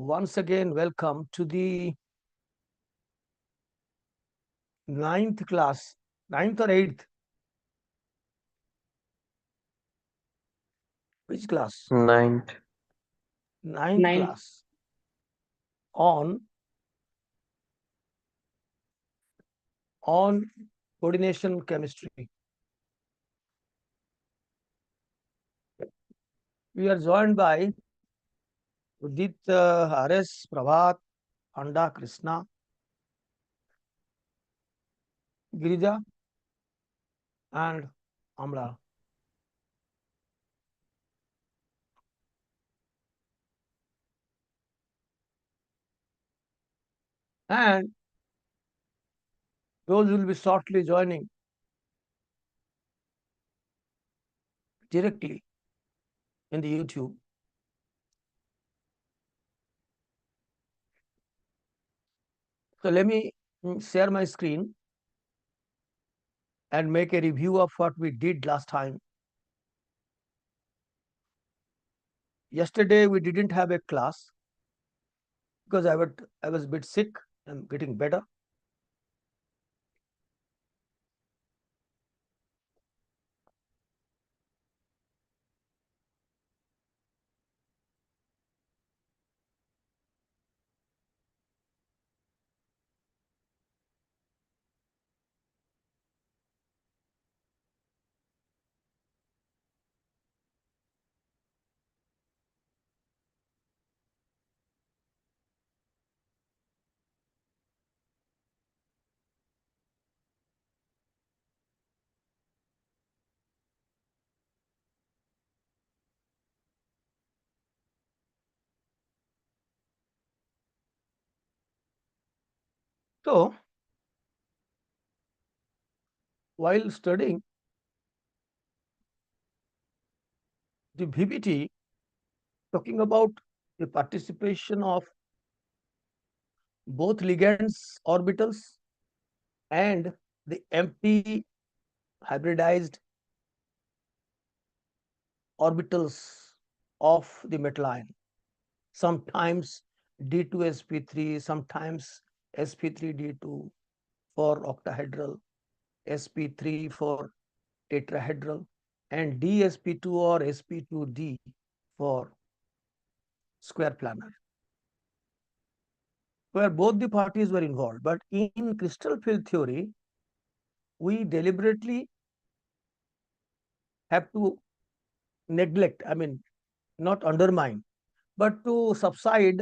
once again welcome to the ninth class, ninth or eighth? Which class? Ninth. Ninth Ninth. class on coordination chemistry. We are joined by Udit, Hares, Prabhat, Anda, Krishna, Girija, and Amla. And those will be shortly joining directly in the YouTube. So let me share my screen and make a review of what we did last time. Yesterday we didn't have a class because I was a bit sick. I'm getting better. So while studying the VBT, talking about the participation of both ligands orbitals and the empty hybridized orbitals of the metal ion. Sometimes D2sp3, sometimes sp3d2 for octahedral, sp3 for tetrahedral, and dsp2 or sp2d for square planar, where both the parties were involved. But in crystal field theory, we deliberately have to neglect, not undermine, but to subside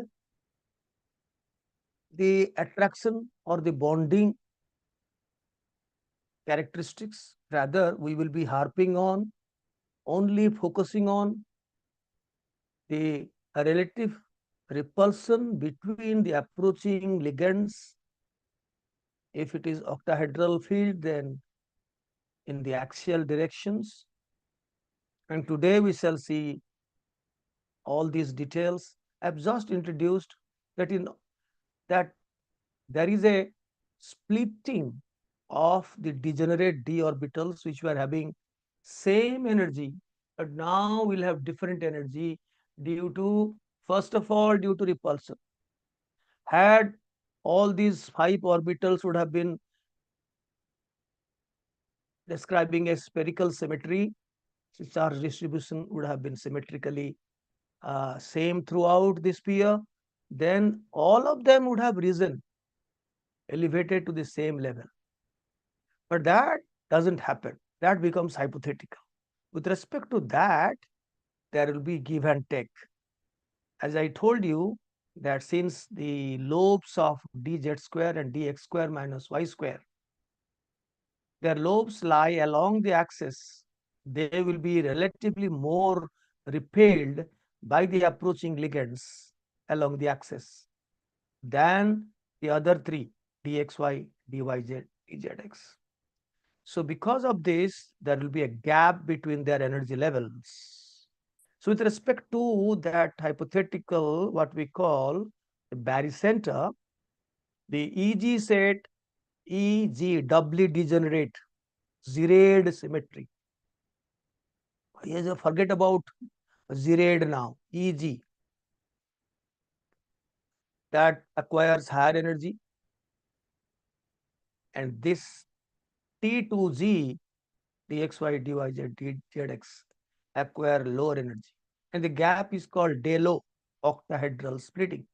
the attraction or the bonding characteristics. Rather, we will be harping on only focusing on the relative repulsion between the approaching ligands. If it is octahedral field, then in the axial directions. And today we shall see all these details. I've just introduced that in that there is a splitting of the degenerate d orbitals which were having same energy, but now we'll have different energy due to, first of all, due to repulsion. Had all these 5 orbitals would have been describing a spherical symmetry, so charge distribution would have been symmetrically same throughout the sphere, then all of them would have risen, elevated to the same level. But that doesn't happen. That becomes hypothetical. With respect to that, there will be give and take. As I told you, that since the lobes of dz square and dx square minus y square, their lobes lie along the axis, they will be relatively more repelled by the approaching ligands along the axis than the other three, dxy, dyz, dzx. So because of this, there will be a gap between their energy levels. So with respect to that hypothetical, what we call the barycenter, the EG set, EG, doubly degenerate, zeroed symmetry. Yes, forget about zeroed now, EG. that acquires higher energy, and this T2Z dxy dy zx acquire lower energy, and the gap is called Delo octahedral splitting.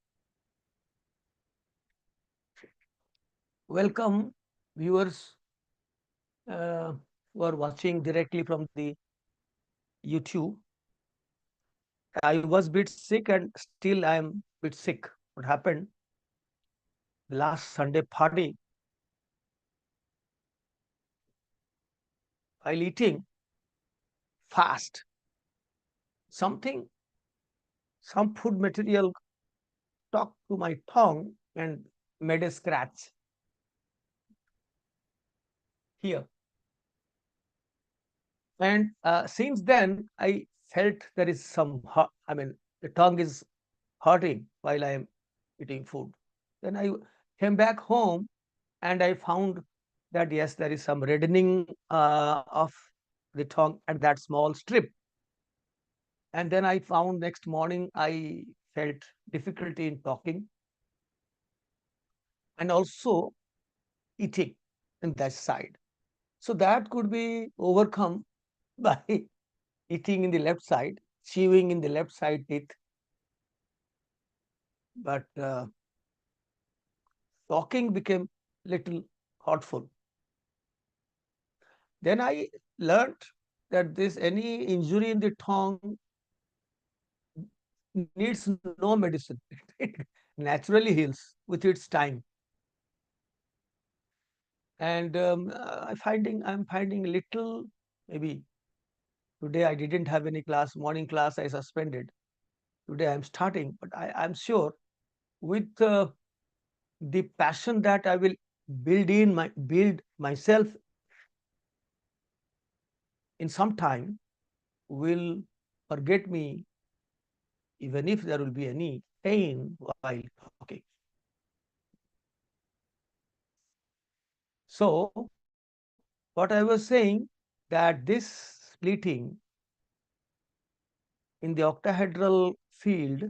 Welcome, viewers who are watching directly from the YouTube. I was a bit sick and still I am a bit sick. What happened? The last Sunday party, while eating fast, something, some food material stuck to my tongue and made a scratch here. And since then, I felt there is some, I mean, the tongue is hurting while I am eating food. Then I came back home and I found that yes, there is some reddening of the tongue and that small strip. And then I found next morning I felt difficulty in talking and also eating in that side. So that could be overcome by eating in the left side, chewing in the left side teeth, but talking became little thoughtful. Then I learned that this any injury in the tongue needs no medicine. It naturally heals with its time. And I'm finding little, maybe today I didn't have any class, morning class I suspended. Today I'm starting, but I'm sure with the passion that I will build myself in some time will forget me even if there will be any pain while talking. So what I was saying that this splitting in the octahedral field,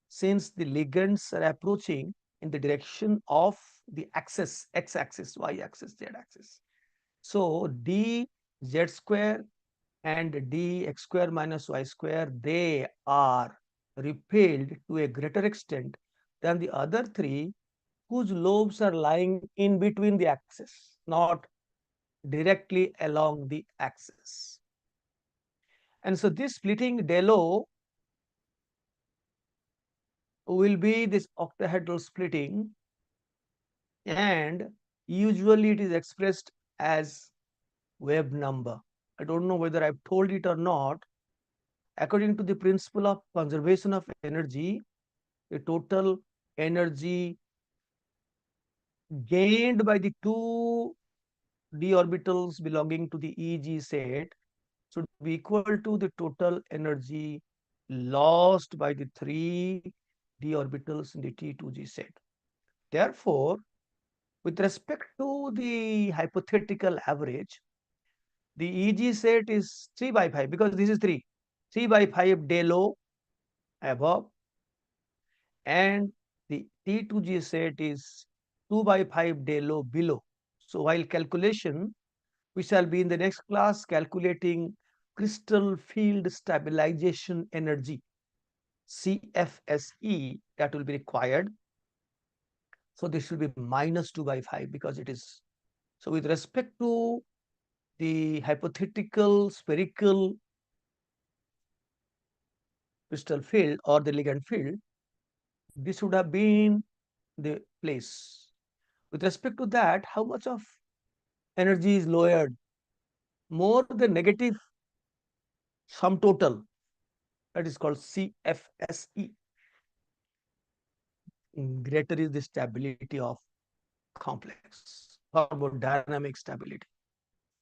since the ligands are approaching in the direction of the axis, x-axis, y-axis, z-axis. So d z square and d x square minus y square, they are repelled to a greater extent than the other three whose lobes are lying in between the axis, not directly along the axis. And so this splitting Delo will be this octahedral splitting, and usually it is expressed as wave number. I don't know whether I've told it or not. According to the principle of conservation of energy, the total energy gained by the two d orbitals belonging to the EG set should be equal to the total energy lost by the three d orbitals in the T2G set. Therefore, with respect to the hypothetical average, the EG set is 3 by 5 because this is 3. 3 by 5 Delo above, and the T2G set is 2 by 5 Delo below. So while calculation, we shall be in the next class calculating crystal field stabilization energy, CFSE, that will be required. So this will be minus 2 by 5 because it is. So with respect to the hypothetical spherical crystal field or the ligand field, this would have been the place. With respect to that, how much of energy is lowered? More the negative sum total, that is called CFSE. Greater is the stability of complex thermodynamic stability.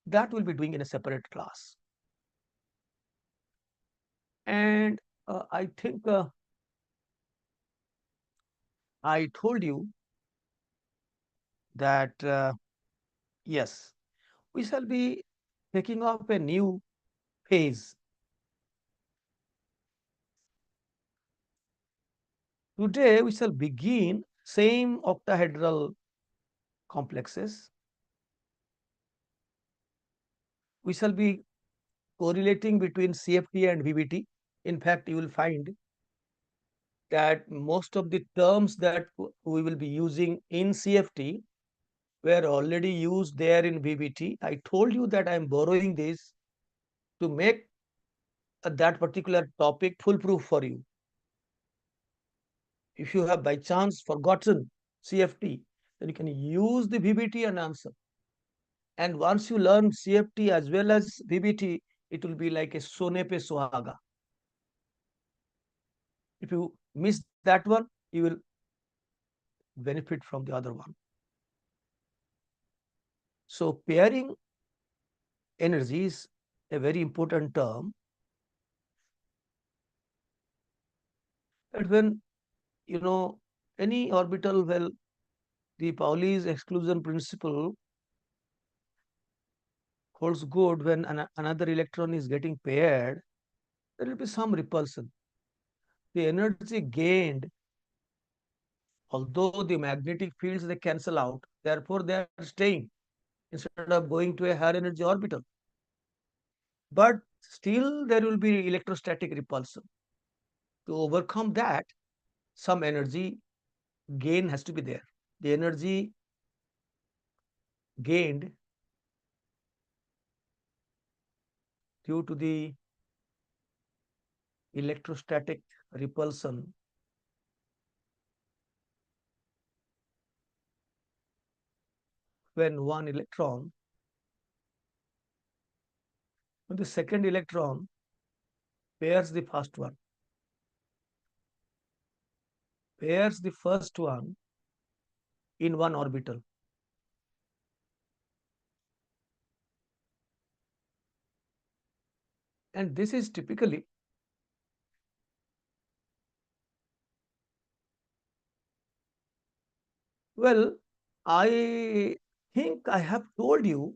That we'll be doing in a separate class. And I think I told you that yes, we shall be taking up a new phase. Today we shall begin same octahedral complexes. We shall be correlating between CFT and VBT. In fact, you will find that most of the terms that we will be using in CFT were already used there in VBT. I told you that I am borrowing this to make that particular topic foolproof for you. If you have by chance forgotten CFT, then you can use the VBT and answer. And once you learn CFT as well as VBT, it will be like a sone pe suhaga. If you miss that one, you will benefit from the other one. So pairing energy is a very important term. But when any orbital, well, the Pauli's exclusion principle holds good when another electron is getting paired, there will be some repulsion. The energy gained, although the magnetic fields they cancel out, therefore they are staying instead of going to a higher energy orbital. But still there will be electrostatic repulsion. To overcome that, some energy gain has to be there. The energy gained due to the electrostatic repulsion when the second electron pairs the first one, pairs the first one in one orbital. And this is typically well, I think I have told you,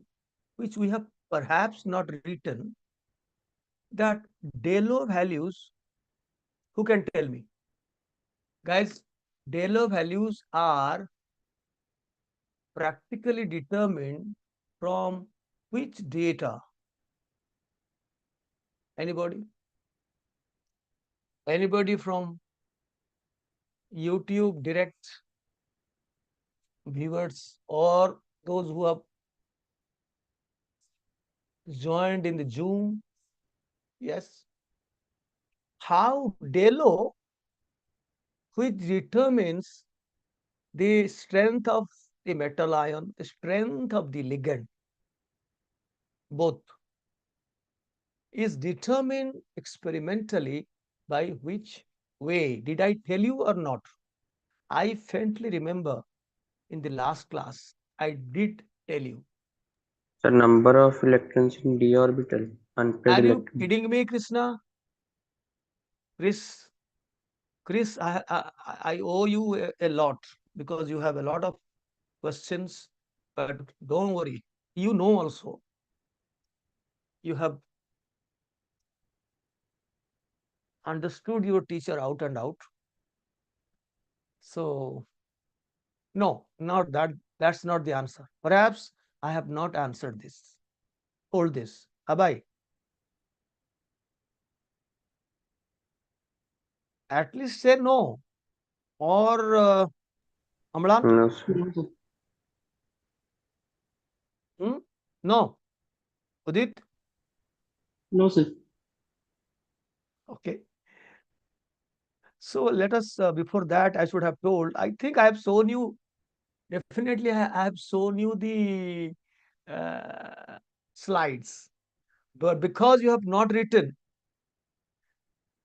which we have perhaps not written, that Delo values, who can tell me? Guys, Delo values are practically determined from which data? Anybody? Anybody from YouTube direct viewers or those who have joined in the Zoom? Yes. How Delo, which determines the strength of the metal ion, the strength of the ligand, both, is determined experimentally by which way? Did I tell you or not? I faintly remember in the last class, I did tell you. The number of electrons in d orbital, unpaired Are you electrons. kidding me, Krishna? Chris, Chris, I owe you a lot because you have a lot of questions, but don't worry. You know also, you have understood your teacher out and out. So, no, not that. That's not the answer. Perhaps I have not answered this. Hold this. Abai, at least say no. Or Amlan? No, sir. No, sir. Hmm? No. Udit? No, sir. Okay. So let us, before that, I should have told, I think I have shown you, definitely I have shown you the uh, slides. But because you have not written,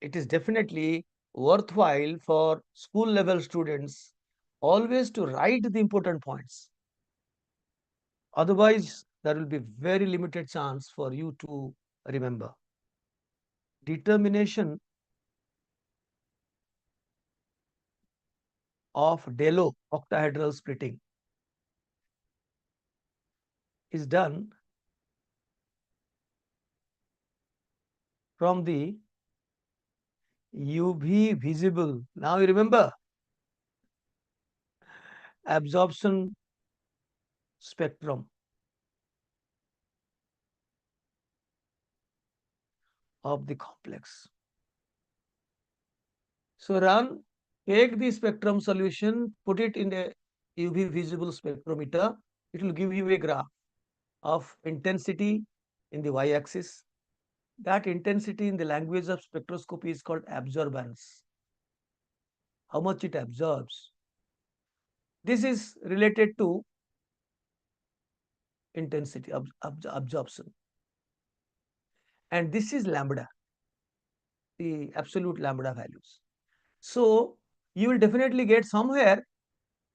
it is definitely worthwhile for school level students always to write the important points. Otherwise, there will be very limited chance for you to remember. Determination of Delo octahedral splitting is done from the UV visible. Now you remember absorption spectrum of the complex. So run, take the spectrum solution, put it in a UV visible spectrometer. It will give you a graph of intensity in the y-axis. That intensity in the language of spectroscopy is called absorbance. How much it absorbs. This is related to intensity, absorption. And this is lambda, the absolute lambda values. So you will definitely get somewhere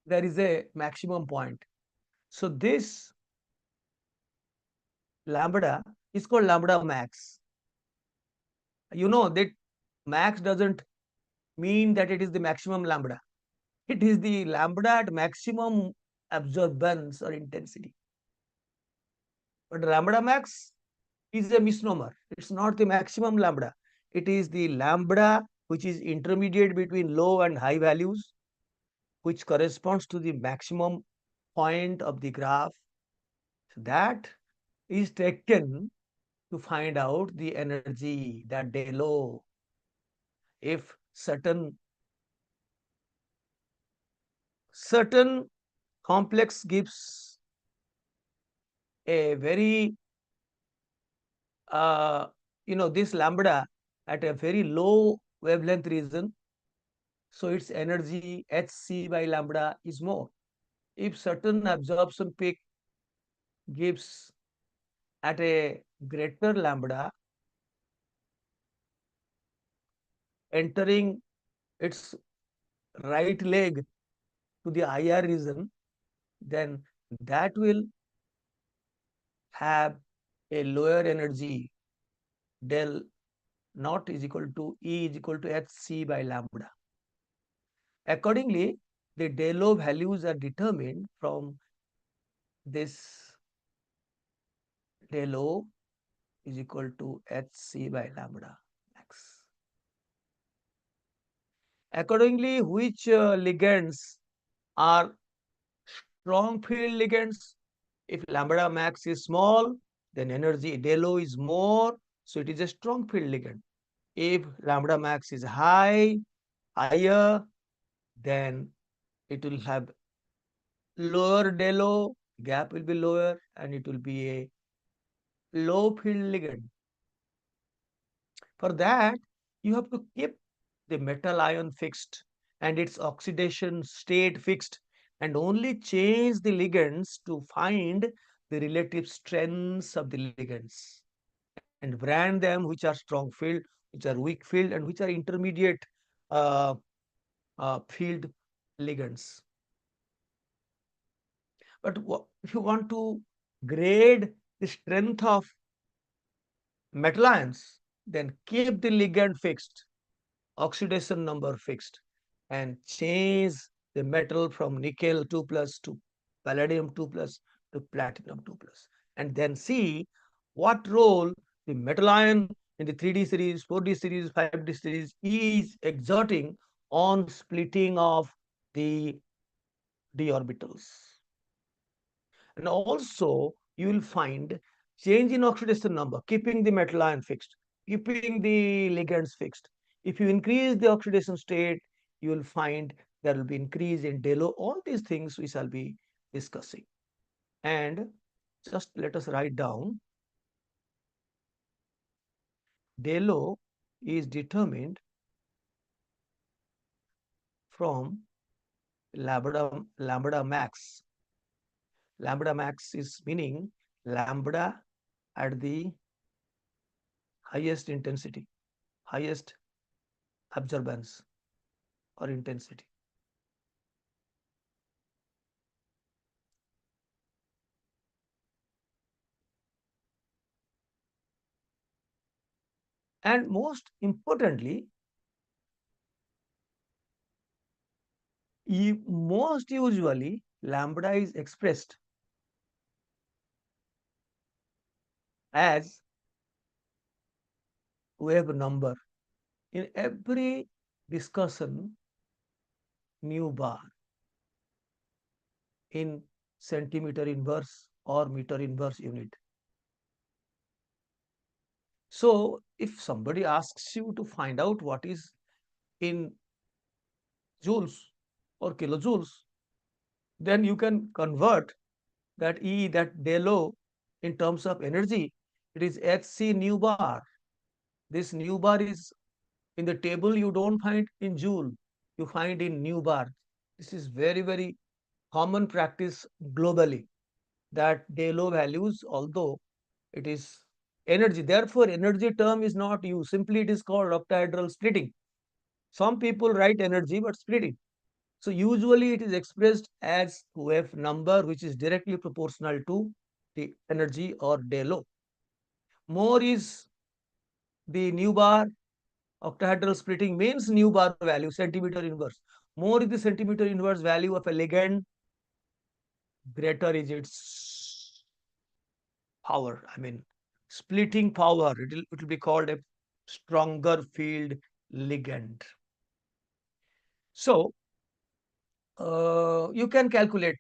there is a maximum point. So this lambda is called lambda max. You know that max doesn't mean that it is the maximum lambda. It is the lambda at maximum absorbance or intensity. But lambda max is a misnomer. It's not the maximum lambda. It is the lambda which is intermediate between low and high values, which corresponds to the maximum point of the graph. So that is taken to find out the energy, that day low. If certain complex gives a very uh, this lambda at a very low wavelength region, so its energy hc by lambda is more. If certain absorption peak gives at a greater lambda, entering its right leg to the IR region, then that will have a lower energy, del naught is equal to E is equal to hc by lambda. Accordingly, the del O values are determined from this del O is equal to hc by lambda max. Accordingly, which ligands are strong field ligands? If lambda max is small, then energy del O is more, so it is a strong field ligand. If lambda max is higher, then it will have lower del O, gap will be lower, and it will be a low field ligand. For that, you have to keep the metal ion fixed and its oxidation state fixed, and only change the ligands to find the relative strengths of the ligands and brand them which are strong field, which are weak field, and which are intermediate uh, field ligands. But if you want to grade the strength of metal ions, then keep the ligand fixed, oxidation number fixed, and change the metal from nickel 2 plus to palladium 2 plus to platinum 2 plus, and then see what role the metal ion in the 3D series, 4D series, 5D series is exerting on splitting of the d orbitals. And also, you will find change in oxidation number, keeping the metal ion fixed, keeping the ligands fixed. If you increase the oxidation state, you will find there will be increase in del O. All these things we shall be discussing. And just let us write down del O is determined from lambda max. Lambda max is meaning lambda at the highest intensity, highest absorbance or intensity. And most importantly, most usually lambda is expressed as wave number in every discussion nu bar. in centimeter inverse or meter inverse unit. So if somebody asks you to find out what is in joules or kilojoules, then you can convert that E, that del O, in terms of energy. It is Hc nu bar. This nu bar is in the table, you don't find in joule, you find in nu bar. This is very, very common practice globally, that del O values, although it is energy. Therefore, energy term is not used. Simply it is called octahedral splitting. Some people write energy but splitting. So usually it is expressed as wave number, which is directly proportional to the energy or del O. More is the nu bar. Octahedral splitting means nu bar value, centimeter inverse. More is the centimeter inverse value of a ligand, greater is its power. I mean, splitting power. It will be called a stronger field ligand. So you can calculate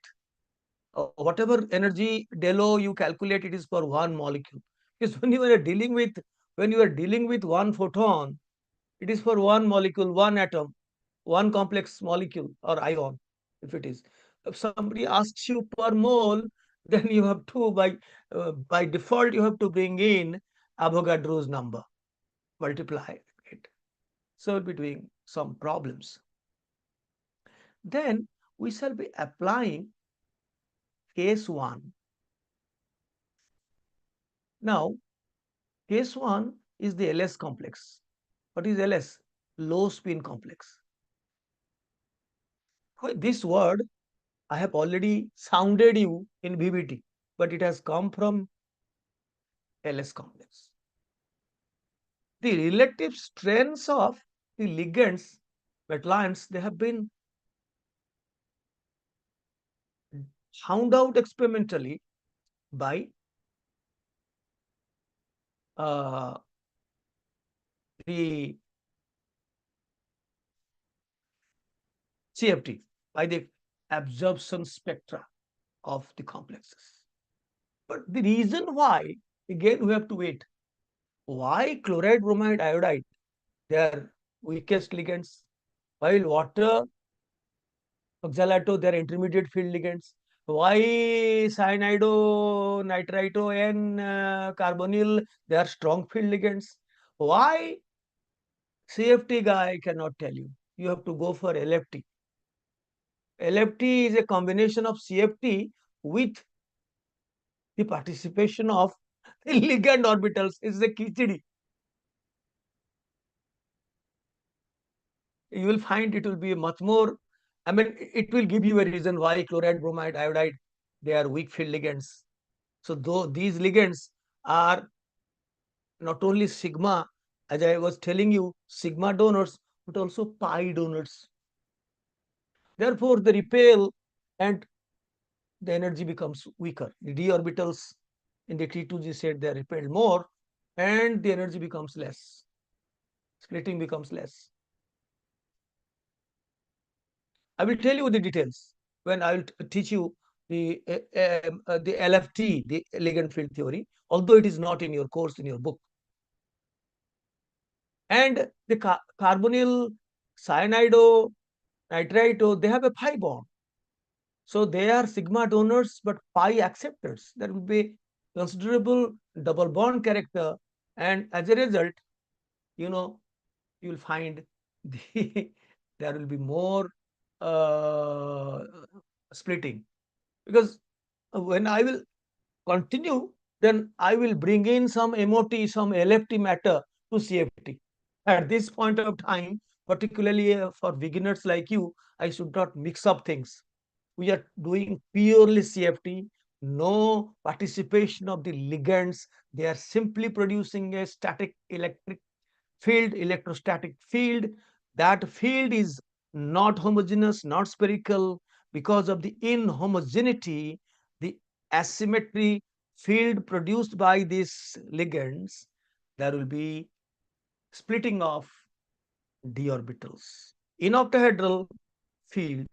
whatever energy del O you calculate, it is for one molecule. Because when you are dealing with one photon, it is for one molecule, one atom, one complex molecule or ion. If it is, if somebody asks you per mole, then you have to by default you have to bring in Avogadro's number, multiply it. So we'll be doing some problems. Then we shall be applying case 1. Now, case 1 is the LS complex. What is LS? Low spin complex. This word I have already sounded you in BBT, but it has come from LS complex. The relative strengths of the ligands, metallions, they have been found out experimentally by uh, the CFT, by the absorption spectra of the complexes. But the reason why, again, we have to wait. Why chloride, bromide, iodide, they are weakest ligands, while water, oxalato, they are intermediate field ligands. Why cyanido, nitrito, and carbonyl, they are strong field ligands. Why CFT guy cannot tell you. You have to go for LFT. LFT is a combination of CFT with the participation of the ligand orbitals. It's a khichdi. You will find it will be much more. I mean, it will give you a reason why chloride, bromide, iodide, they are weak field ligands. So though these ligands are not only sigma, as I was telling you, sigma donors, but also pi donors. Therefore, they repel and the energy becomes weaker. The d orbitals in the T2G set, they are repelled more and the energy becomes less. Splitting becomes less. I will tell you the details when I will teach you the LFT, the ligand field theory, although it is not in your course, in your book. And the carbonyl, cyanido, nitrito, they have a pi bond. So they are sigma donors but pi acceptors. There will be considerable double bond character, and as a result, you know, you will find there will be more uh, splitting, because when I will continue, then I will bring in some MOT, some LFT matter to CFT. At this point of time, particularly for beginners like you, I should not mix up things. We are doing purely CFT, no participation of the ligands. They are simply producing a static electric field, electrostatic field. That field is not homogeneous, not spherical. Because of the inhomogeneity, the asymmetry field produced by these ligands, there will be splitting of d orbitals. In octahedral field,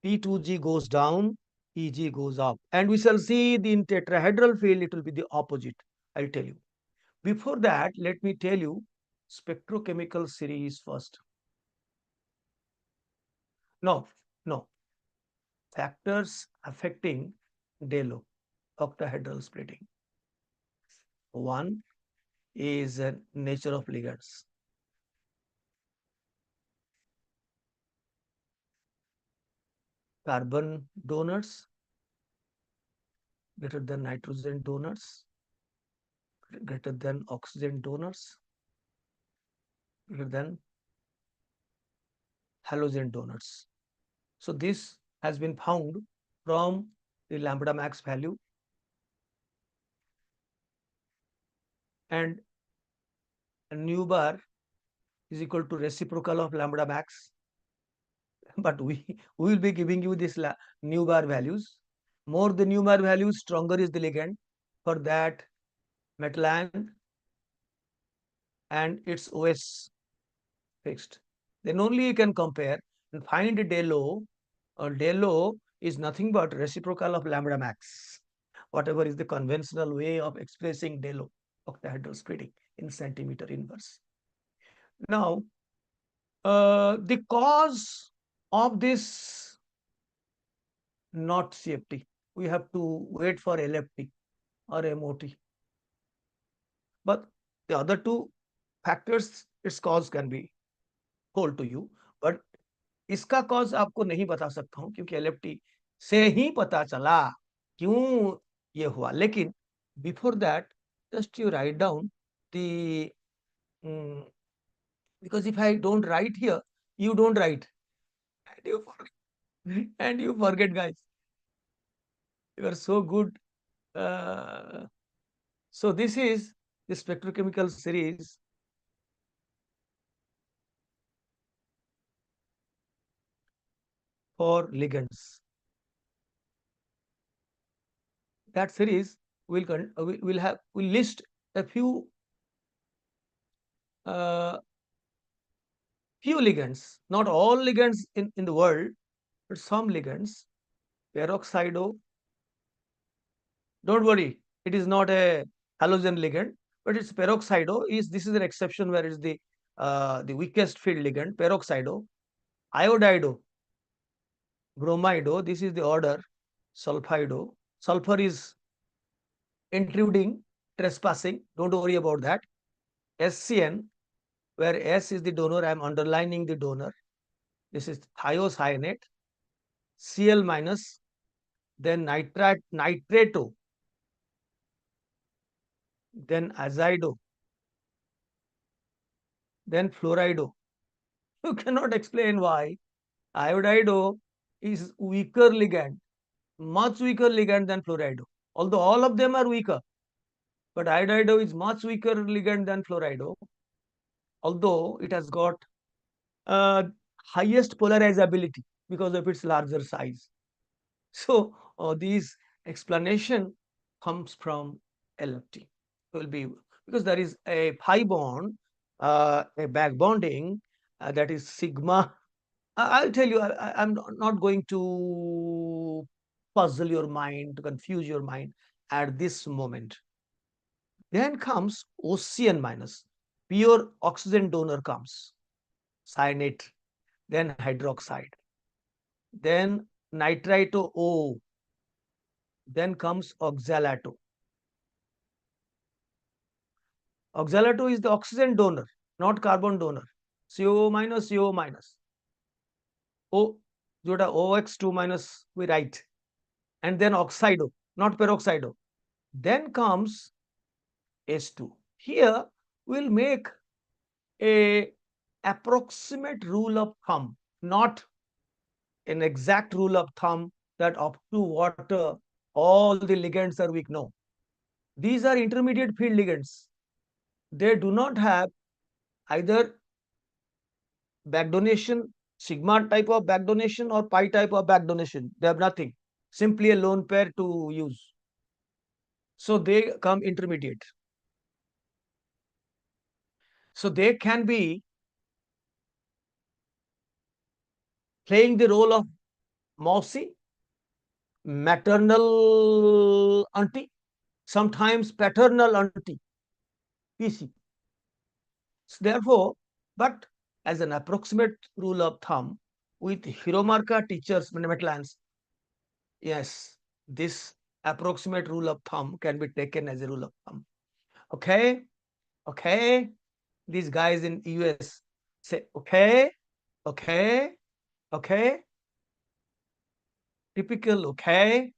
P2G goes down, Eg goes up. And we shall see the in tetrahedral field, it will be the opposite. I'll tell you. Before that, let me tell you spectrochemical series first. No, no. Factors affecting DELO, octahedral splitting. One is nature of ligands. Carbon donors greater than nitrogen donors, greater than oxygen donors, greater than halogen donors. So this has been found from the lambda max value, and nu bar is equal to reciprocal of lambda max. But we will be giving you this nu bar values. More the nu bar values, stronger is the ligand. For that, metal ion and its OS fixed. Then only you can compare and find del O, or del O is nothing but reciprocal of lambda max, whatever is the conventional way of expressing del O, octahedral splitting in centimeter inverse. Now, the cause of this not CFT, we have to wait for LFT or MOT. But the other two factors, its cause can be told to you. But इसका cause आपको नहीं बता सकता हूं क्योंकि LFT से ही पता चला क्यों ये हुआ. लेकिन before that just you write down the, because if I don't write here, you don't write, and you forget, and you forget, guys. You are so good. Uh, so this is the spectrochemical series for ligands. That series will list a uh, few ligands, not all ligands in the world, but some ligands. Peroxido, don't worry, it is not a halogen ligand, but it's peroxido. This is an exception where it's the weakest field ligand. Peroxido, iodido, bromido. This is the order. Sulfido. Sulfur is intruding, trespassing. Don't worry about that. SCN, where S is the donor, I am underlining the donor. This is thiocyanate. Cl minus, then nitrato, then azido, then fluorido. You cannot explain why iodido is weaker ligand, much weaker ligand than fluorido. Although all of them are weaker, but iodido is much weaker ligand than fluorido. Although it has got uh, highest polarizability because of its larger size. So these explanation comes from LFT. Will be because there is a pi bond, a back bonding, that is sigma. I'll tell you, I'm not going to puzzle your mind, to confuse your mind at this moment. Then comes ocean minus, pure oxygen donor comes, cyanate, then hydroxide, then nitrito O, then comes oxalato. Oxalato is the oxygen donor, not carbon donor. CO minus, CO minus. O, जोटा OX2 minus we write. And then oxido, not peroxido. Then comes S2. Here we'll make a approximate rule of thumb, not an exact rule of thumb that up to water all the ligands are weak. No. These are intermediate field ligands. They do not have either back donation, sigma type of back donation or pi type of back donation. They have nothing. Simply a lone pair to use. So they come intermediate. So they can be playing the role of Mausi, maternal auntie, sometimes paternal auntie, PC. So therefore, but as an approximate rule of thumb, with Hiromarka teachers, Metlans, yes, this approximate rule of thumb can be taken as a rule of thumb. Okay, okay. These guys in US say, okay, okay, okay, typical, okay,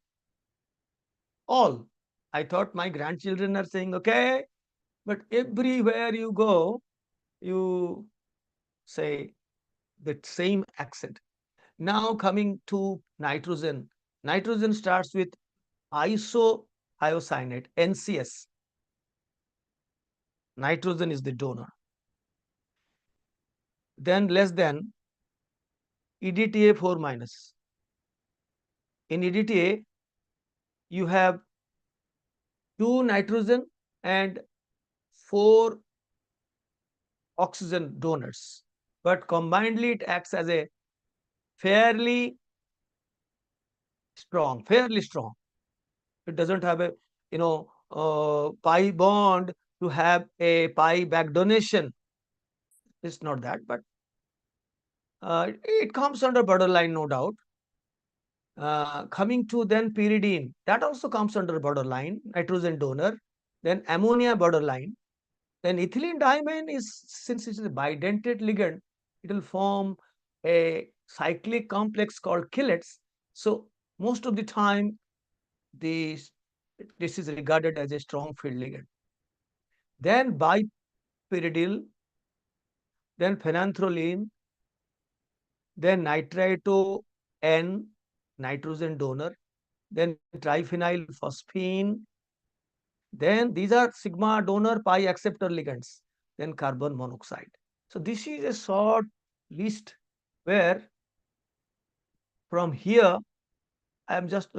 all. I thought my grandchildren are saying, okay, but everywhere you go, you say the same accent. Now coming to nitrogen. Nitrogen starts with isothiocyanate, NCS. Nitrogen is the donor. Then less than EDTA 4 minus. In EDTA, you have 2 nitrogen and 4 oxygen donors. But combinedly, it acts as a fairly strong, fairly strong. It doesn't have a, pi bond to have a pi back donation. It's not that, but it comes under borderline, no doubt. Coming to then pyridine, that also comes under borderline, nitrogen donor. Then ammonia borderline. Then ethylene diamine is, since it is a bidentate ligand, it will form a cyclic complex called chelates. So most of the time, this is regarded as a strong field ligand. Then bipyridyl, then phenanthroline, then nitrito N, nitrogen donor, then triphenyl phosphine, then these are sigma donor pi acceptor ligands, then carbon monoxide. So this is a short list where from here I am just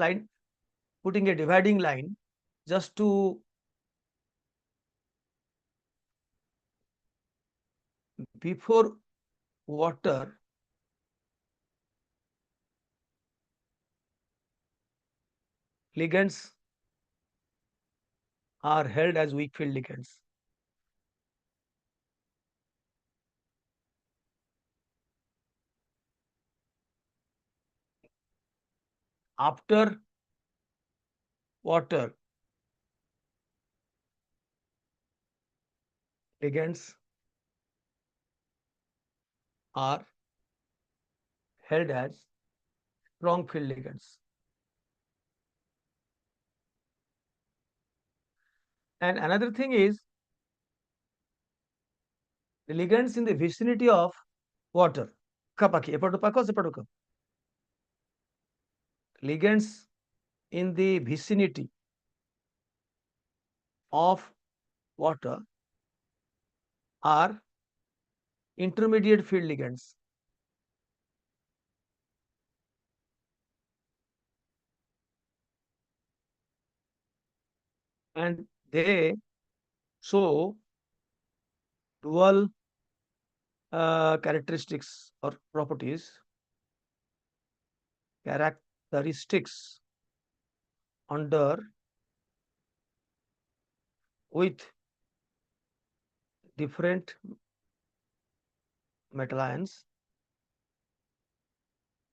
putting a dividing line just to before water ligands are held as weak field ligands. After water, ligands are held as strong field ligands. And another thing is the ligands in the vicinity of water. Kapaki, epatopako, sepatoko. Ligands in the vicinity of water are intermediate field ligands. And they show dual characteristics or characteristics under with different metal ions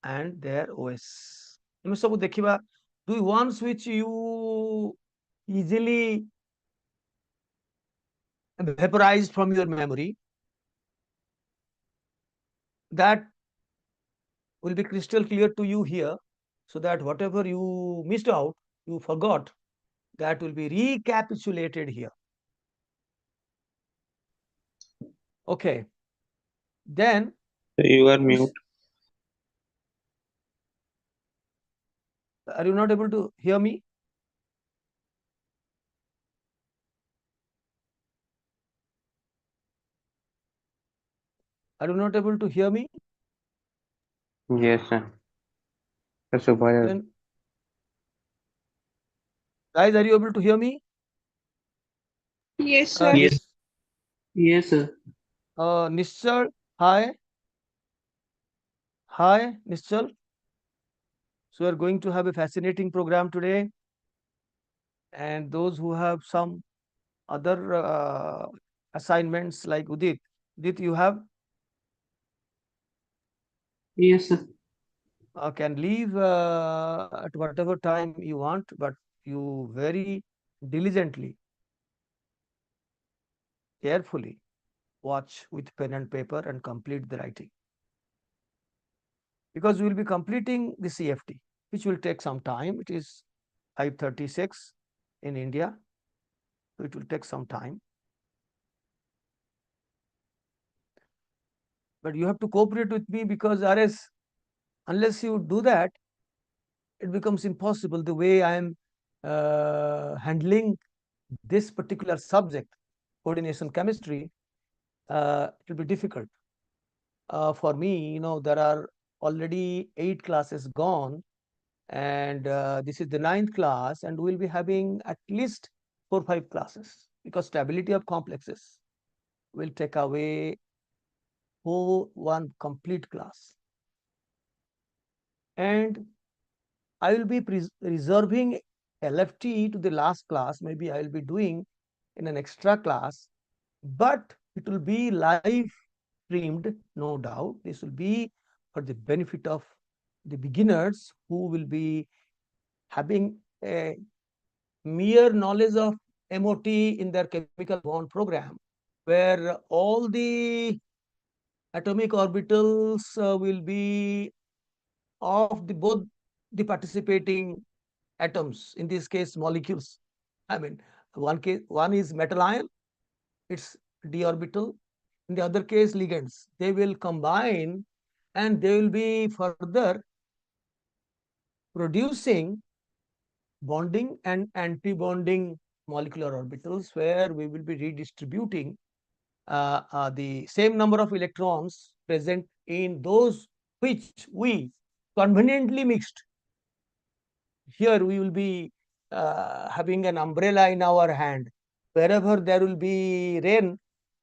and their OS. ଆମେ ସବୁ ଦେଖିବା ଦୁଇ ones which you easily vaporized from your memory, that will be crystal clear to you here, so that whatever you missed out, you forgot, that will be recapitulated here. Okay. Then You are mute. are you not able to hear me? Are you not able to hear me? Yes, sir. Subhaya. Then, guys, are you able to hear me? Yes, sir. Yes. Yes, sir. Nischal, hi. Hi, Nischal. So we are going to have a fascinating program today. And those who have some other assignments like Udit, you have Yes, sir. can leave at whatever time you want, but you very diligently, carefully watch with pen and paper and complete the writing. Because we will be completing the CFT, which will take some time. It is 5:36 in India, so it will take some time. But you have to cooperate with me because RS, unless you do that, it becomes impossible. The way I am handling this particular subject, coordination chemistry, it will be difficult. For me, there are already 8 classes gone, and this is the ninth class, and we'll be having at least 4 or 5 classes because stability of complexes will take away whole one complete class. And I will be reserving LFT to the last class. Maybe I will be doing in an extra class, but it will be live streamed, no doubt. This will be for the benefit of the beginners who will be having a mere knowledge of MOT in their chemical bond program, where all the atomic orbitals will be of the both the participating atoms, in this case molecules. I mean, one is metal ion, its d orbital. In the other case, ligands. They will combine and they will be further producing bonding and anti-bonding molecular orbitals, where we will be redistributing the same number of electrons present in those which we conveniently mixed. Here we will be having an umbrella in our hand. Wherever there will be rain,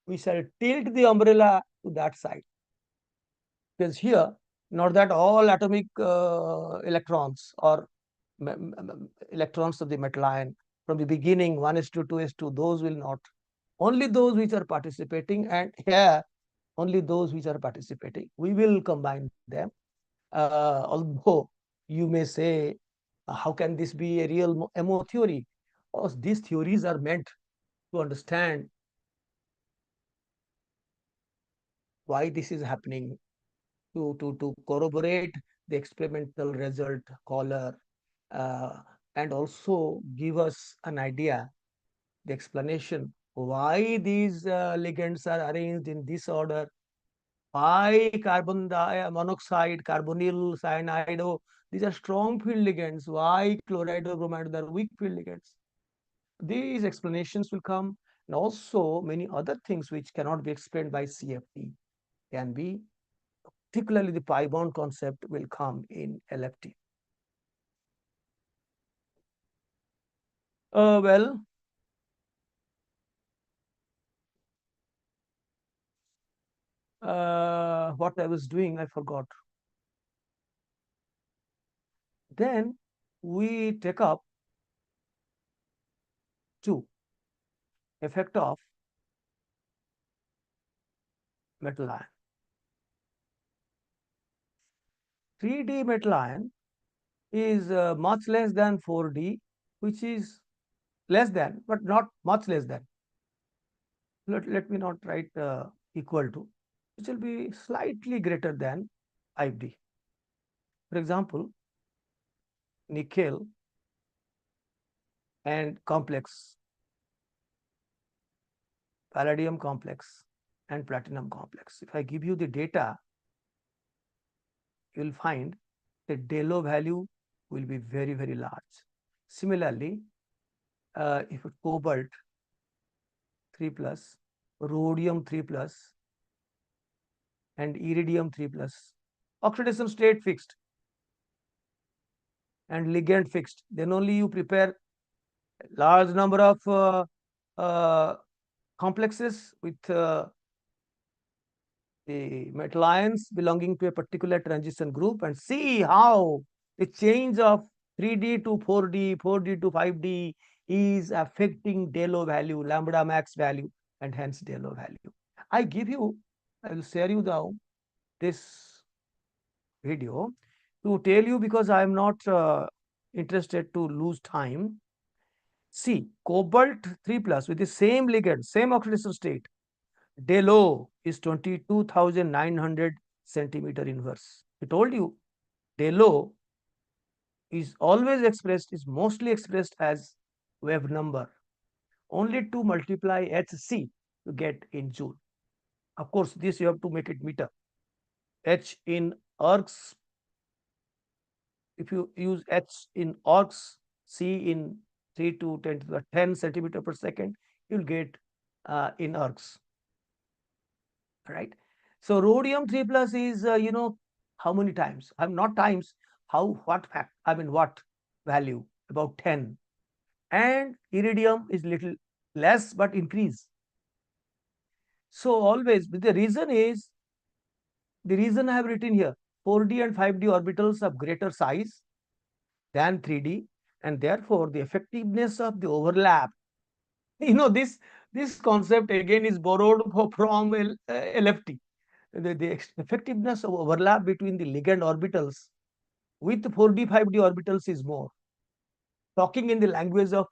we shall tilt the umbrella to that side. Because here, not that all atomic electrons or electrons of the metal ion from the beginning 1s2 2s2, those will not. Only those which are participating, and here only those which are participating. We will combine them. Although you may say, how can this be a real MO theory? Because these theories are meant to understand why this is happening, to corroborate the experimental result caller, uh, and also give us an idea, the explanation why these ligands are arranged in this order, why carbon monoxide, carbonyl, cyanide, these are strong field ligands, why chloride or bromide are weak field ligands. These explanations will come, and also many other things which cannot be explained by CFT can be, particularly the pi bond concept will come in LFT. Well, what I was doing, I forgot. Then we take up 2, effect of metal ion. 3D metal ion is much less than 4D, which is less than, but not much less than. Let me not write equal to, which will be slightly greater than 5D. For example, nickel and complex, palladium complex and platinum complex. If I give you the data, you will find the Delo value will be very, very large. Similarly, if cobalt 3 plus, rhodium 3 plus, and iridium 3 plus, oxidation state fixed and ligand fixed, then only you prepare large number of uh, complexes with the metal ions belonging to a particular transition group and see how The change of 3D to 4D, 4D to 5D is affecting Delo value, lambda max value, and hence Delo value. I give you, I will share you now this video to tell you because I am not interested to lose time. See, cobalt 3 plus with the same ligand, same oxidation state, Delo is 22,900 centimeter inverse. I told you, Delo is always expressed, is mostly expressed as wave number. Only to multiply HC to get in joule. Of course, this you have to make it meter. H in arcs, if you use H in arcs, C in 3 to 10 to the 10 centimeter per second, you'll get in arcs. Right. So rhodium 3 plus is, how many times? I'm not times, how, what fact, I mean, what value? About 10. And iridium is little less, but increase. So always, the reason is, the reason I have written here, 4D and 5D orbitals of greater size than 3D, and therefore the effectiveness of the overlap. This concept again is borrowed from LFT. The effectiveness of overlap between the ligand orbitals with 4D, 5D orbitals is more. Talking in the language of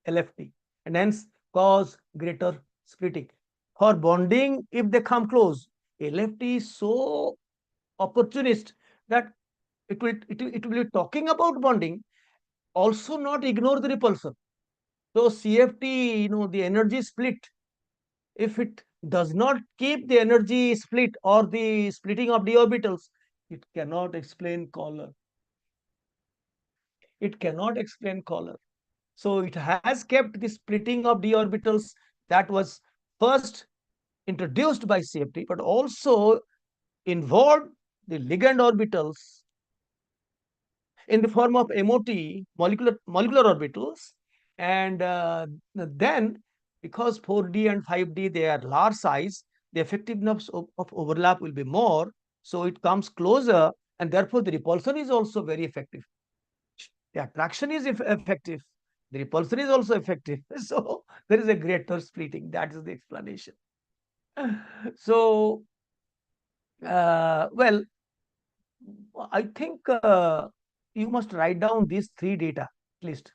LFT, and hence cause greater splitting. For bonding, if they come close, LFT is so opportunist that it will be talking about bonding, also not ignore the repulsion. So CFT, the energy split, if it does not keep the energy split or the splitting of d orbitals, it cannot explain color. It cannot explain color. So it has kept the splitting of d orbitals that was first introduced by CFT, but also involved the ligand orbitals in the form of MOT, molecular orbitals, and then because 4D and 5D they are large size, the effectiveness of overlap will be more, so it comes closer, and therefore the repulsion is also very effective. The attraction is effective, the repulsion is also effective, so there is a greater splitting. That is the explanation. So, well, I think you must write down these three data at least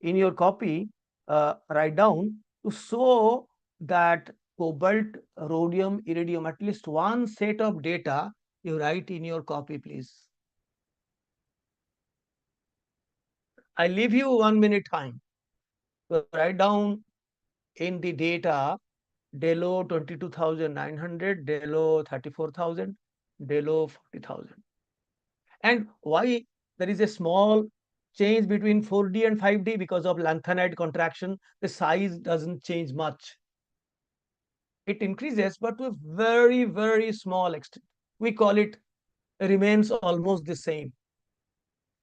in your copy. Write down to show that cobalt, rhodium, iridium, at least one set of data you write in your copy, please. I leave you 1 minute time to write down in the data Delo 22,900, Delo 34,000, Delo 40,000. And why there is a small change between 4D and 5D? Because of lanthanide contraction, the size doesn't change much. It increases, but to a very, very small extent. We call it remains almost the same.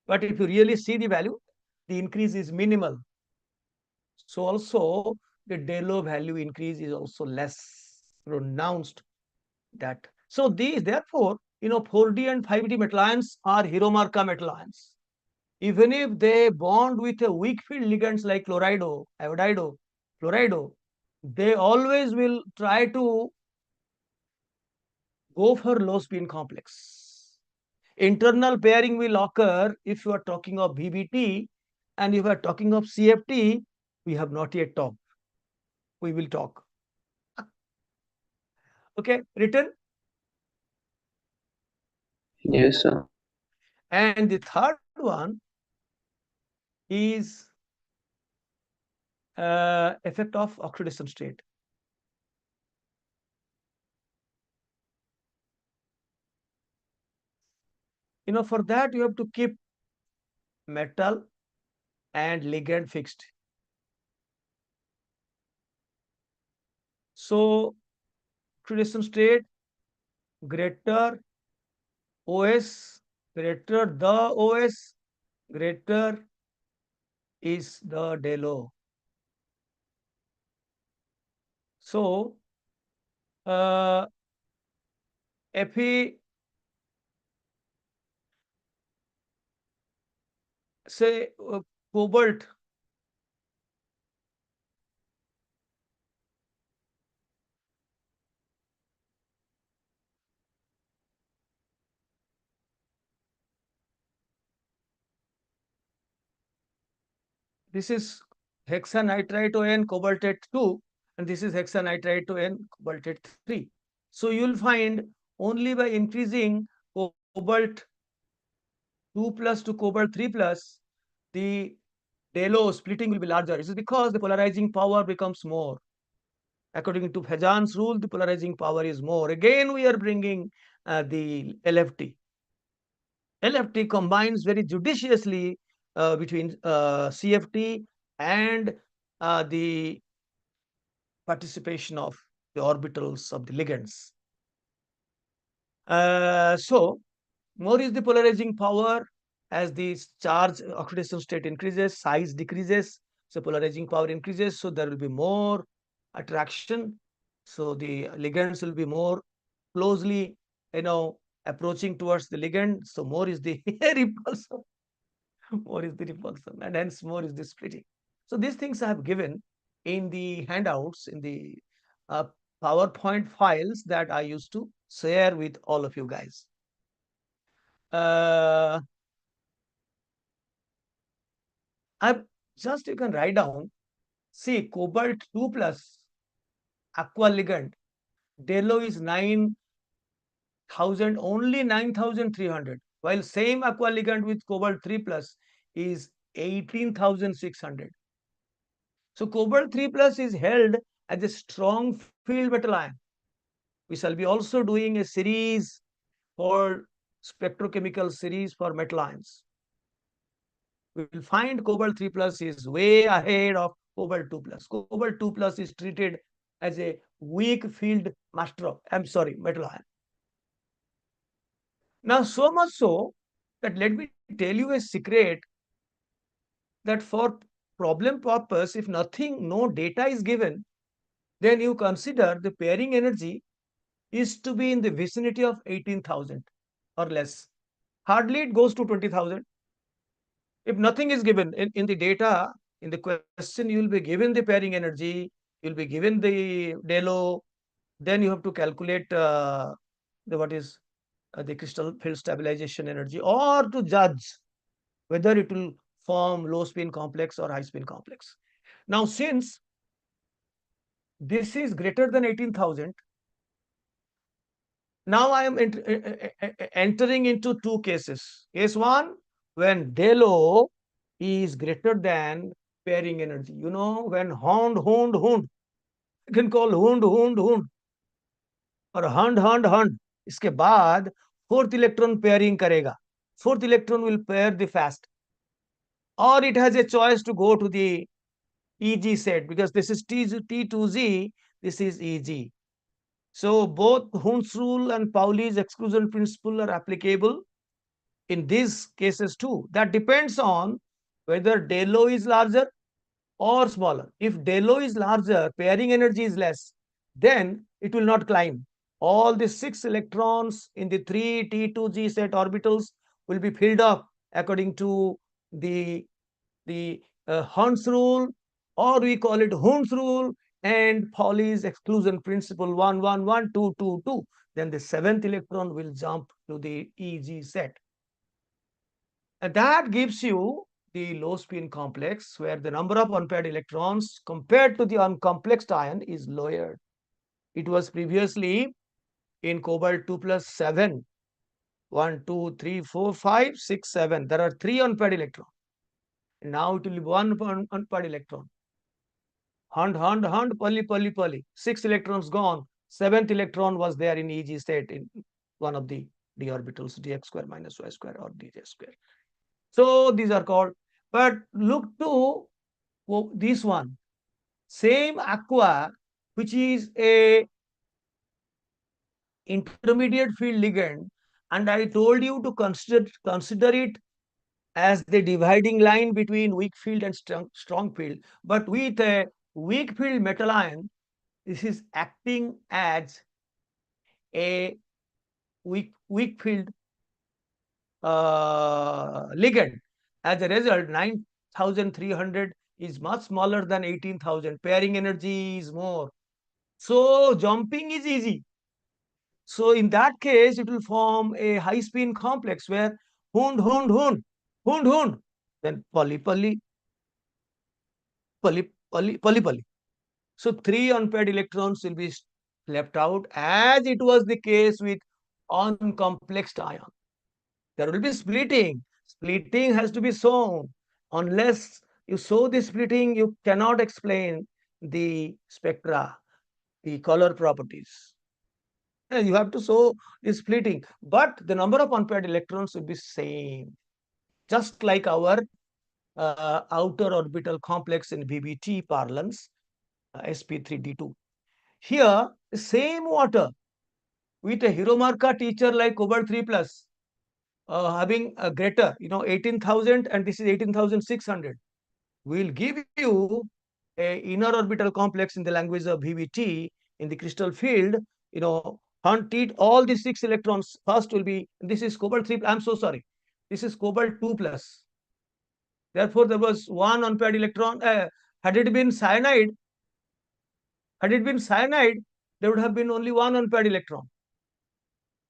But if you really see the value, the increase is minimal. So also the Delo value increase is also less pronounced. That so these therefore 4D and 5D metal ions are Hiromarka metal ions. Even if they bond with a weak field ligands like chlorido, iodido, fluorido, they always will try to go for low spin complex. Internal pairing will occur if you are talking of BBT, and if you are talking of CFT, we have not yet talked. We will talk. Okay, written. Yes, sir. And the third one is effect of oxidation state. For that you have to keep metal and ligand fixed. So oxidation state greater OS, greater the OS, greater is the Delo. So Fe say cobalt. This is hexanitride to N cobaltate 2, and this is hexanitride to N cobaltate 3. So you'll find only by increasing cobalt 2 plus to cobalt 3 plus, the Delo splitting will be larger. This is because the polarizing power becomes more. According to Fajan's rule, the polarizing power is more. Again, we are bringing the LFT. LFT combines very judiciously between CFT and the participation of the orbitals of the ligands. So, more is the polarizing power as the charge oxidation state increases, size decreases, so polarizing power increases, so there will be more attraction. So the ligands will be more closely, approaching towards the ligand. So more is the repulsion, more is the repulsion, and hence more is the splitting. So these things I have given in the handouts in the uh, PowerPoint files that I used to share with all of you guys. Uh, I just you can write down. See, cobalt 2 plus aqua ligand. Delo is 9,000, only 9,300. While same aqua ligand with cobalt 3 plus is 18,600. So cobalt 3 plus is held as a strong field metal ion. We shall be also doing a series called spectrochemical series for metal ions. We will find cobalt 3 plus is way ahead of cobalt 2 plus. Cobalt 2 plus is treated as a weak field metal ion. Now, so much so that let me tell you a secret that for problem purpose, if nothing, no data is given, then you consider the pairing energy is to be in the vicinity of 18,000 or less. Hardly it goes to 20,000. If nothing is given in the data, in the question, you will be given the pairing energy, you'll be given the Delo, then you have to calculate the what is the crystal field stabilization energy, or to judge whether it will form low spin complex or high spin complex. Now, since this is greater than 18,000, now I am entering into two cases. Case one, when Delo is greater than pairing energy. When hund, you can call hund और hund. इसके बाद fourth electron pairing करेगा. Fourth electron will pair the fast, or it has a choice to go to the EG set because this is T2Z, this is EG. So both Hund's rule and Pauli's exclusion principle are applicable in these cases too. That depends on whether Delo is larger or smaller. If Delo is larger, pairing energy is less, then it will not climb. All the 6 electrons in the 3 T2G set orbitals will be filled up according to the Hund's rule, or we call it Hund's rule, and Pauli's exclusion principle 1, 1, 1, 2, 2, 2. Then the 7th electron will jump to the EG set. And that gives you the low spin complex where the number of unpaired electrons compared to the uncomplexed ion is lowered. It was previously in cobalt 2 plus 7. 1, 2, 3, 4, 5, 6, 7. There are 3 unpaired electrons. Now it will be 1 unpaired electron. Hund, pali. 6 electrons gone. 7th electron was there in EG state in one of the d orbitals, dx square minus y square or dj square. So these are called, but look to this one, same aqua, which is a intermediate field ligand, and I told you to consider it as the dividing line between weak field and strong field. But with a weak field metal ion, this is acting as a weak field ligand. As a result, 9,300 is much smaller than 18,000. Pairing energy is more. So jumping is easy. So in that case, it will form a high spin complex where hund, hund, hund, hund, hund, then poly, poly, poly, poly, poly, poly. So three unpaired electrons will be left out, as it was the case with uncomplexed ion. There will be splitting. Splitting has to be shown. Unless you show the splitting, you cannot explain the spectra, the color properties. And you have to show the splitting. But the number of unpaired electrons will be same. Just like our outer orbital complex in BBT parlance, sp3d2. Here, the same water with a Hiromarka teacher like cobalt 3 plus having a greater, 18,000, and this is 18,600, will give you a inner orbital complex in the language of BBT in the crystal field. Hunt it, all the six electrons first will be, this is cobalt 3, I'm so sorry, this is cobalt 2 plus. Therefore, there was one unpaired electron. Had it been cyanide, there would have been only one unpaired electron,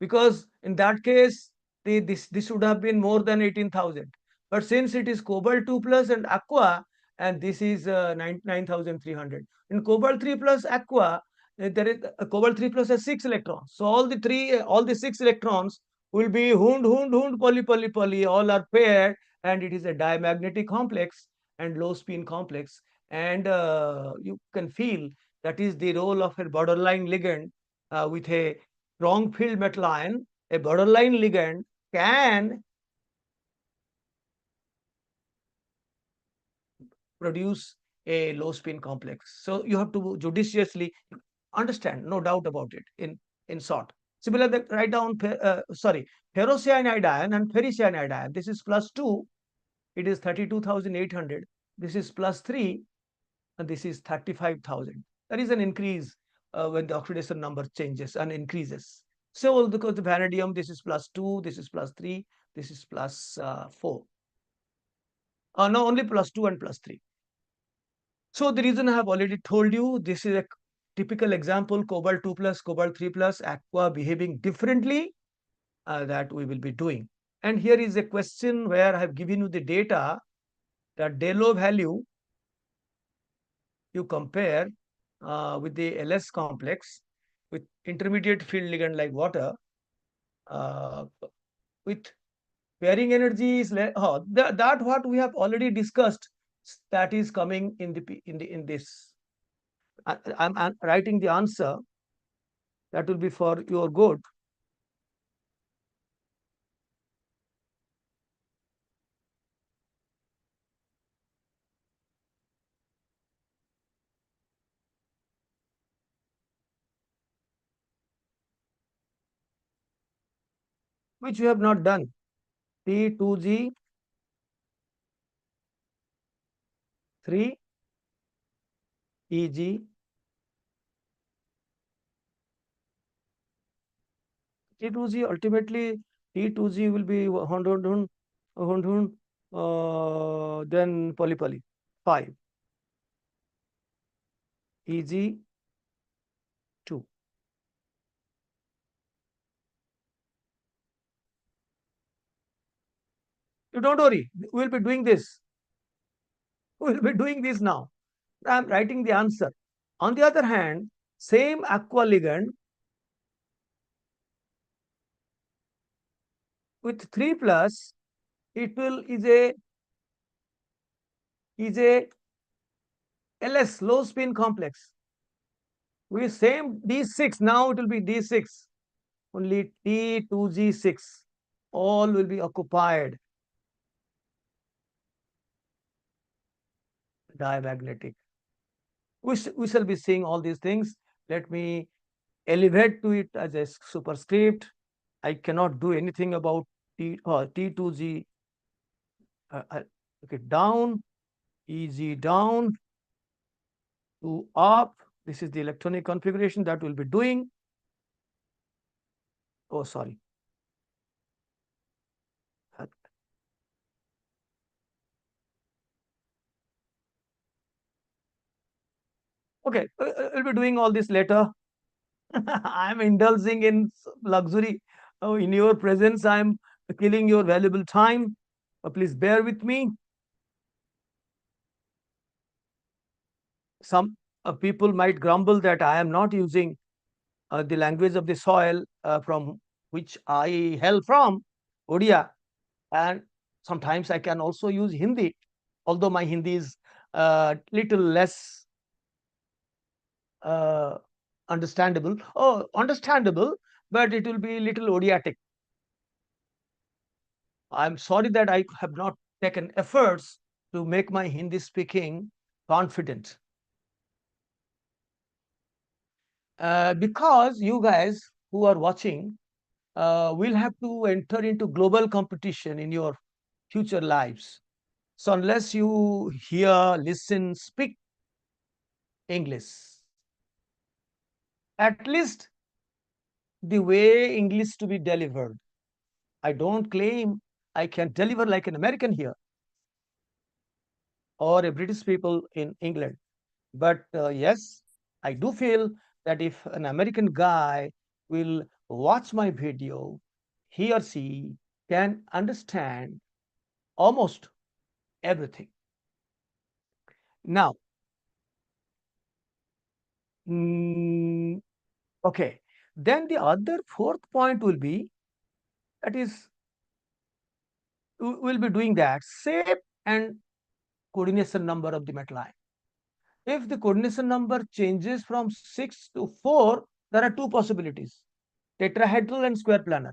because in that case this would have been more than 18,000. But since it is cobalt 2 plus and aqua, and this is 9,300 in cobalt 3 plus aqua, there is cobalt 3 plus has six electrons. So all the six electrons will be hund, hund, hund, poly, poly, poly, all are paired, and it is a diamagnetic complex and low spin complex. And you can feel that is the role of a borderline ligand with a strong field metal ion. A borderline ligand can produce a low spin complex. So you have to judiciously understand, no doubt about it, in short. Similar, that write down, ferrocyanide ion and ferricyanide ion. This is plus 2, it is 32,800. This is plus 3, and this is 35,000. There is an increase when the oxidation number changes and increases. So because the vanadium, this is plus 2, this is plus 3, this is plus 4. No, only plus 2 and plus 3. So the reason I have already told you, this is a typical example, cobalt 2 plus, cobalt 3 plus, aqua behaving differently, that we will be doing. And here is a question where I have given you the data, that Delo value you compare with the LS complex with intermediate field ligand like water, uh, with pairing energy is that what we have already discussed, that is coming in this. I'm writing the answer, that will be for your good. Which you have not done. T2G 3 EG T2G, ultimately T2G will be then poly poly 5 EG 2. You don't worry, we'll be doing this. We'll be doing this now. I'm writing the answer. On the other hand, same aqua ligand with 3 plus, it will is a LS, low spin complex. With same D6, now it will be D6, only T2G6, all will be occupied, diamagnetic. We shall be seeing all these things. Let me elevate to it as a superscript. I cannot do anything about T2G. Okay, down, EG down to up. This is the electronic configuration that we'll be doing. Oh, sorry. Okay, we'll be doing all this later. I'm indulging in luxury. Oh, in your presence, I'm killing your valuable time. Please bear with me. Some people might grumble that I am not using the language of the soil from which I hail from, Odia, and sometimes I can also use Hindi, although my Hindi is little less uh, understandable. Oh, understandable, but it will be little Odiatic. I'm sorry that I have not taken efforts to make my Hindi speaking confident. Because you guys who are watching will have to enter into global competition in your future lives. So unless you hear, listen, speak English, at least the way English to be delivered. I don't claim I can deliver like an American here or a British people in England. But yes, I do feel that if an American guy will watch my video, he or she can understand almost everything. Now, mm, okay, then the other fourth point will be that is, we'll be doing that shape and coordination number of the line. If the coordination number changes from 6 to 4, there are two possibilities, tetrahedral and square planar.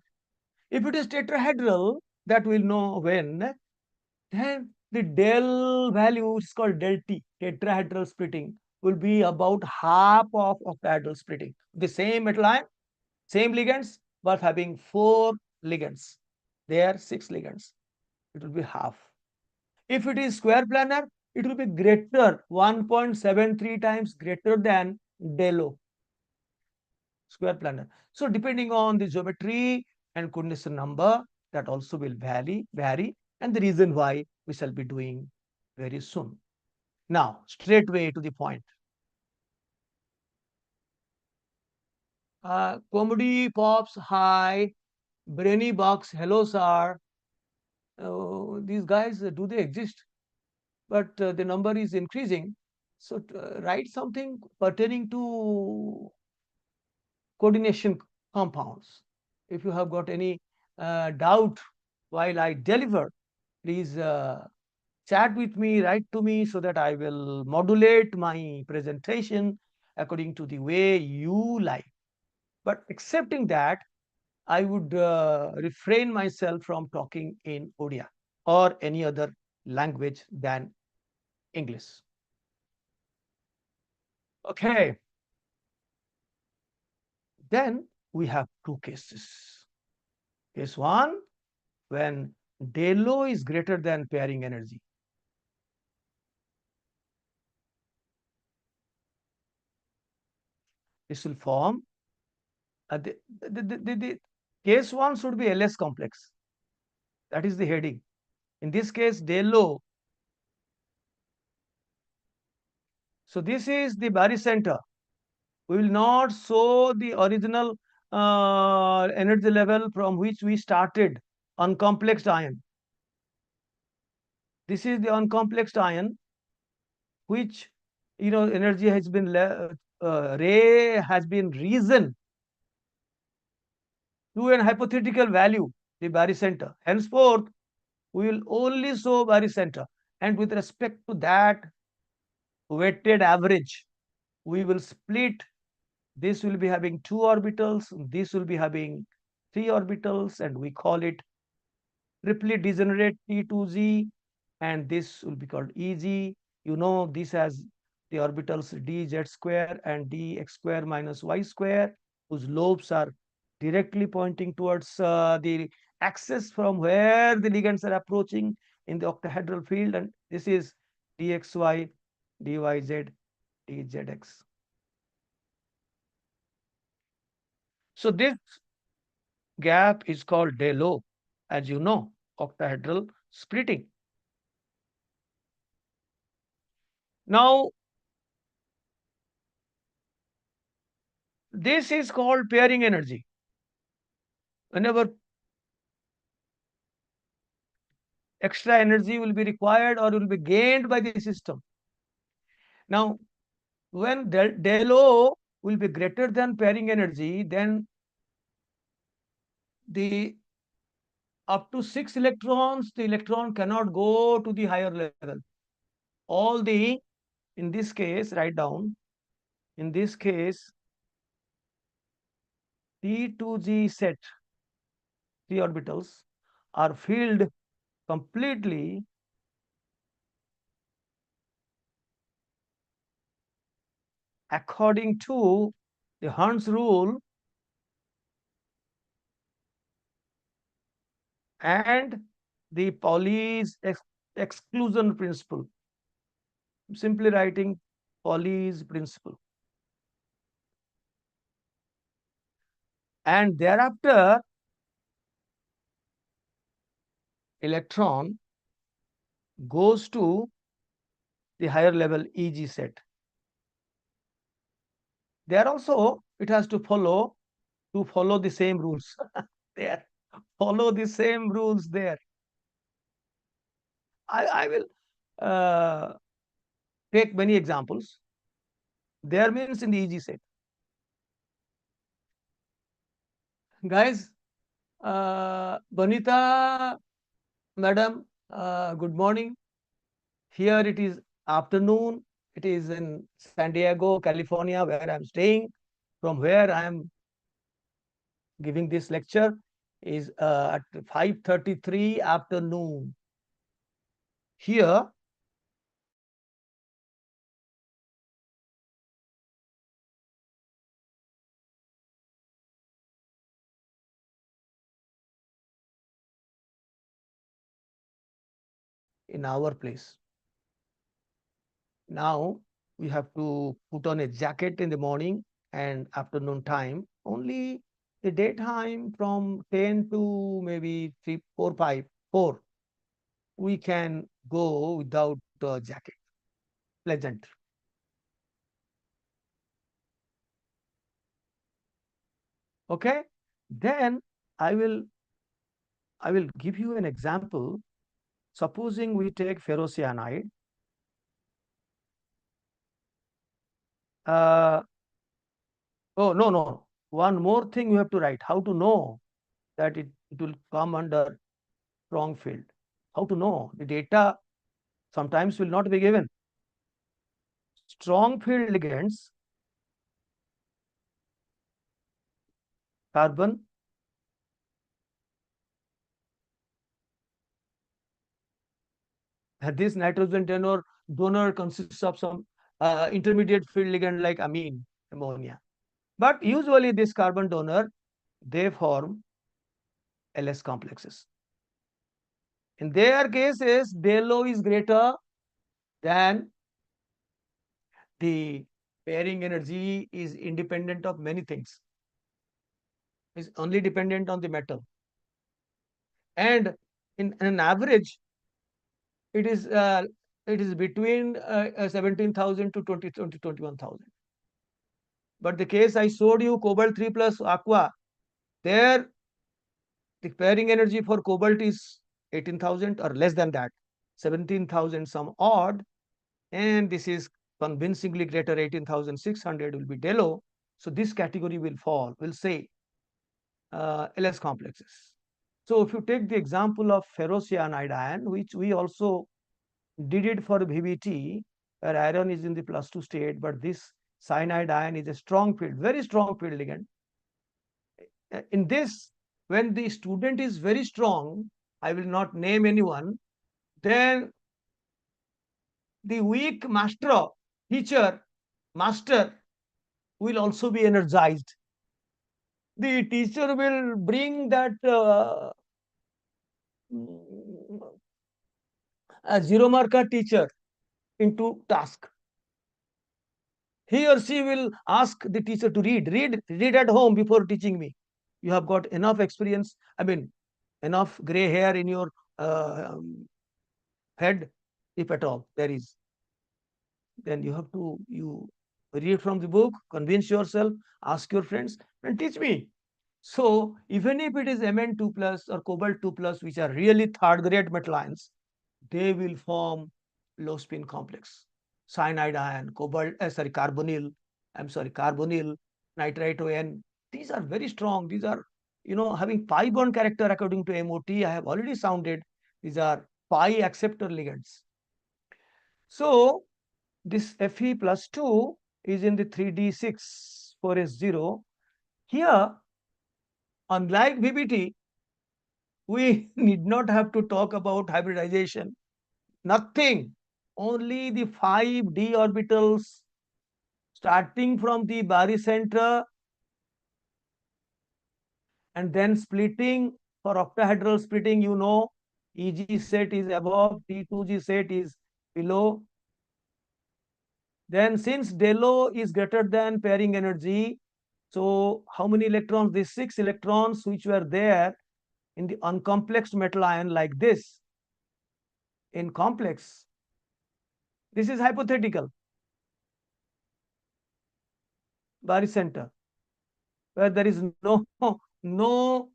If it is tetrahedral, that we'll know when, then the del value is called del t, tetrahedral splitting, will be about half of octahedral splitting. The same metal ion, same ligands, but having 4 ligands. There are 6 ligands. It will be half. If it is square planar, it will be greater, 1.73 times greater than del O, square planar. So depending on the geometry and coordination number, that also will vary, and the reason why we shall be doing very soon. Now, straightway to the point. Comedy pops, hi. Brainy box, hello, sir. These guys, do they exist? But the number is increasing. So write something pertaining to coordination compounds. If you have got any doubt while I deliver, please chat with me, write to me so that I will modulate my presentation according to the way you like. But accepting that, I would refrain myself from talking in Odia or any other language than English. Okay, then we have two cases. Case one, when del O is greater than pairing energy. This will form the case one should be LS complex. That is the heading. In this case, del O. So this is the barycenter. We will not show the original energy level from which we started, uncomplexed ion. This is the uncomplexed ion, which energy has been ray has been risen to an hypothetical value, the barycenter. Henceforth, we will only show barycenter, and with respect to that weighted average, we will split. This will be having 2 orbitals, this will be having 3 orbitals, and we call it triply degenerate T2Z, and this will be called EG. You know, this has the orbitals dz square and dx square minus y square, whose lobes are directly pointing towards the axis from where the ligands are approaching in the octahedral field, and this is dxy, dyz, dzx. So this gap is called del O, as you know, octahedral splitting. Now, This is called pairing energy. Whenever extra energy will be required or will be gained by the system. Now, when del O will be greater than pairing energy, then the up to 6 electrons, the electron cannot go to the higher level. All the, in this case, write down, in this case, P2G set 3 orbitals are filled completely according to the Hund's rule and the Pauli's exclusion principle. Simply writing Pauli's principle. And thereafter, electron goes to the higher level EG set. There also, it has to follow the same rules. There, follow the same rules there. I will take many examples. There means in the EG set. Guys, Banita, madam, good morning. Here it is afternoon. It is in San Diego, California, where I'm staying. From where I am giving this lecture is at 5:33 afternoon. Here, in our place. Now we have to put on a jacket in the morning and afternoon time. Only the daytime from 10 to maybe 3, 4, 5, 4, we can go without a jacket. Pleasant. Okay. Then I will give you an example. Supposing we take ferrocyanide. Oh, no. One more thing you have to write. How to know that it will come under strong field. How to know? The data sometimes will not be given. Strong field ligands, carbon, this nitrogen donor consists of some intermediate field ligand like amine, ammonia. But usually this carbon donor, they form LS complexes. In their cases, del O is greater than the pairing energy is independent of many things. It's only dependent on the metal. And in an average, it is between 17,000 to 21,000. But the case I showed you, cobalt 3 plus aqua, there the pairing energy for cobalt is 18,000 or less than that, 17,000 some odd, and this is convincingly greater, 18,600 will be del O. So this category will fall, will say LS complexes. So if you take the example of ferrocyanide ion, which we also did it for VBT, where iron is in the +2 state, but this cyanide ion is a strong field, very strong field ligand. In this, when the student is very strong, I will not name anyone, then the weak teacher, master will also be energized. The teacher will bring that a zero marker teacher into task. He or she will ask the teacher to read at home before teaching me. You have got enough experience, I mean, enough gray hair in your head, if at all there is. Then you have to Read from the book, convince yourself, ask your friends, and teach me. So even if it is Mn2 plus or cobalt 2 plus, which are really third grade metal ions, they will form low spin complex. Cyanide ion, carbonyl, carbonyl, nitrite N. These are very strong. These are, having pi bond character according to MOT. I have already sounded. These are pi acceptor ligands. So this Fe plus 2 is in the 3d6 4s0. Here, unlike VBT, we need not have to talk about hybridization. Nothing. Only the 5d orbitals starting from the barycenter and then splitting. For octahedral splitting, EG set is above, T2G set is below. Then since del O is greater than pairing energy, so how many electrons? These 6 electrons which were there in the uncomplexed metal ion like this in complex. This is hypothetical. Barycenter, where there is no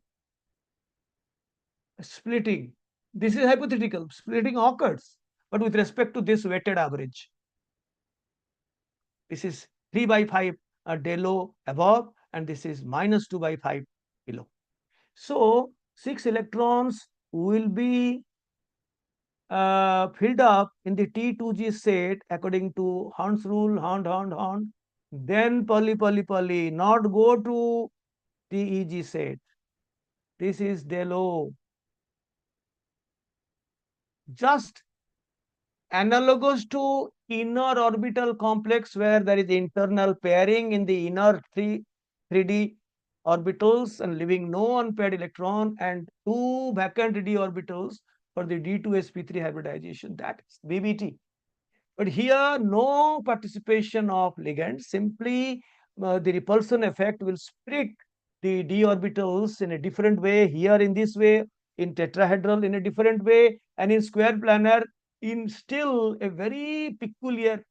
splitting. This is hypothetical. Splitting occurs, but with respect to this weighted average. This is 3 by 5 del O above, and this is minus 2 by 5 below. So 6 electrons will be filled up in the T2G set according to Horn's rule, Horn. Then poly, not go to the EG set. This is del O. Just analogous to inner orbital complex where there is internal pairing in the inner 3D orbitals and leaving no unpaired electron and 2 vacant d orbitals for the D2sp3 hybridization. That is BBT. But here, no participation of ligands. Simply, the repulsion effect will split the d orbitals in a different way. Here, in this way, in tetrahedral, in a different way, and in square planar, in still a very peculiar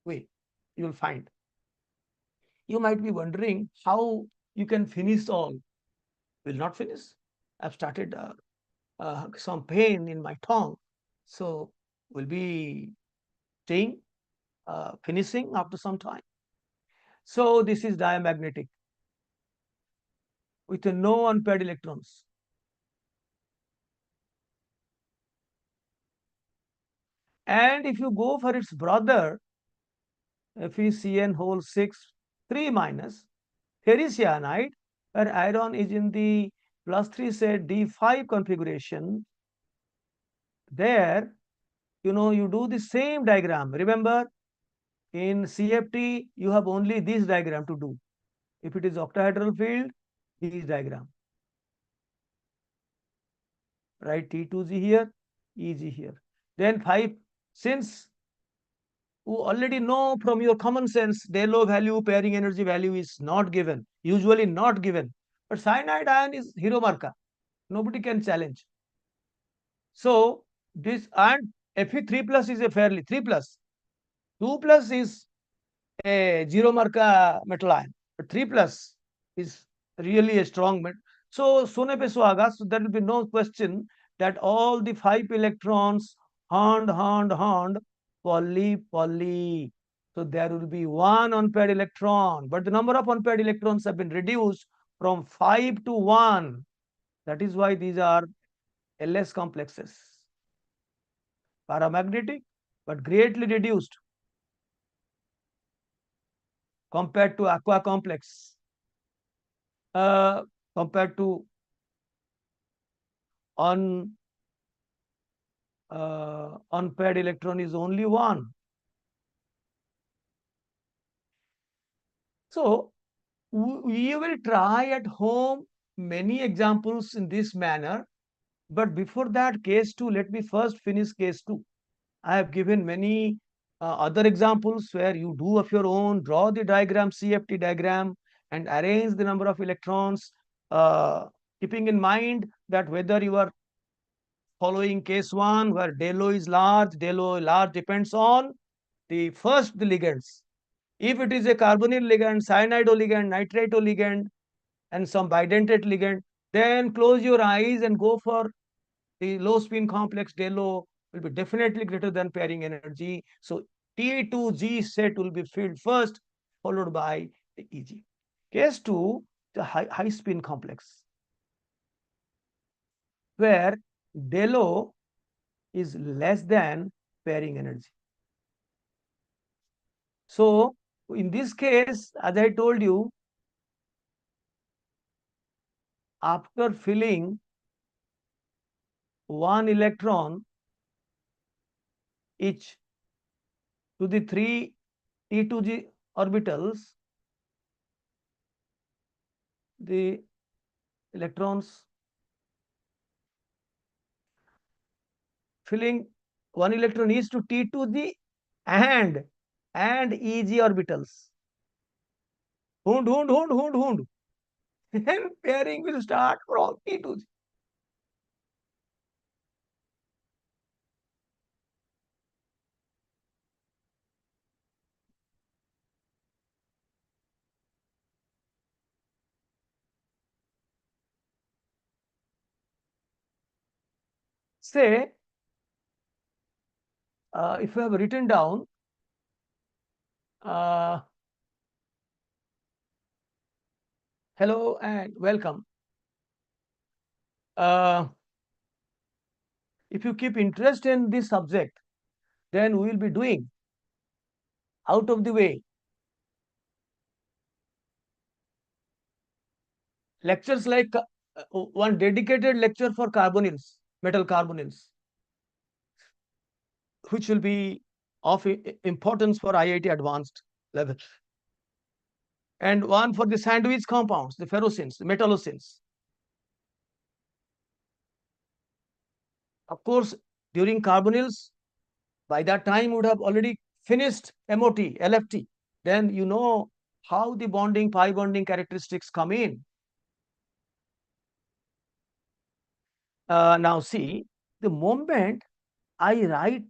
way. You will find. You might be wondering how you can finish all. Will not finish. I've started some pain in my tongue, so we'll be staying. Finishing after some time. So this is diamagnetic with no unpaired electrons. And if you go for its brother, FeCN whole 6, 3 minus, ferricyanide, where iron is in the plus 3 set D5 configuration, there, you do the same diagram. Remember, in CFT, you have only this diagram to do. If it is octahedral field, this diagram. Right, T2G here, EG here. Then 5, since you already know from your common sense, del O value, pairing energy value is not given, usually not given. But cyanide ion is hero marka. Nobody can challenge. So this, and Fe3 plus is a fairly 3 plus. 2 plus is a zero marka metal ion. But 3 plus is really a strong metal. So Sone pe suaga, so there will be no question that all the 5 electrons hand, poly. So there will be one unpaired electron, but the number of unpaired electrons have been reduced from 5 to 1. That is why these are LS complexes. Paramagnetic, but greatly reduced compared to aqua complex. Compared to unpaired electron is only one. So we will try at home many examples in this manner. But before that, case 2, let me first finish case 2. I have given many other examples where you do of your own, draw the diagram, CFT diagram, and arrange the number of electrons, keeping in mind that whether you are following case 1 where del O is large, del O large depends on the ligands. If it is a carbonyl ligand, cyanido ligand, nitrito ligand, and some bidentate ligand, then close your eyes and go for the low spin complex delo will be definitely greater than pairing energy. So T2G set will be filled first, followed by the EG. Case 2, the high spin complex, where delo is less than pairing energy. So in this case, as I told you, after filling one electron each to the three T2G orbitals, the electrons filling one electron each to T2G and EG orbitals. Hund. And pairing will start from T2G. Say, if you have written down hello and welcome. If you keep interest in this subject, then we will be doing out of the way lectures like one dedicated lecture for carbonyls, metal carbonyls, which will be of importance for IIT advanced level, and one for the sandwich compounds, the ferrocins, the metallocins. Of course, during carbonyls, by that time would have already finished MOT, LFT. Then you know how the bonding, pi bonding characteristics come in. Now see, the moment I write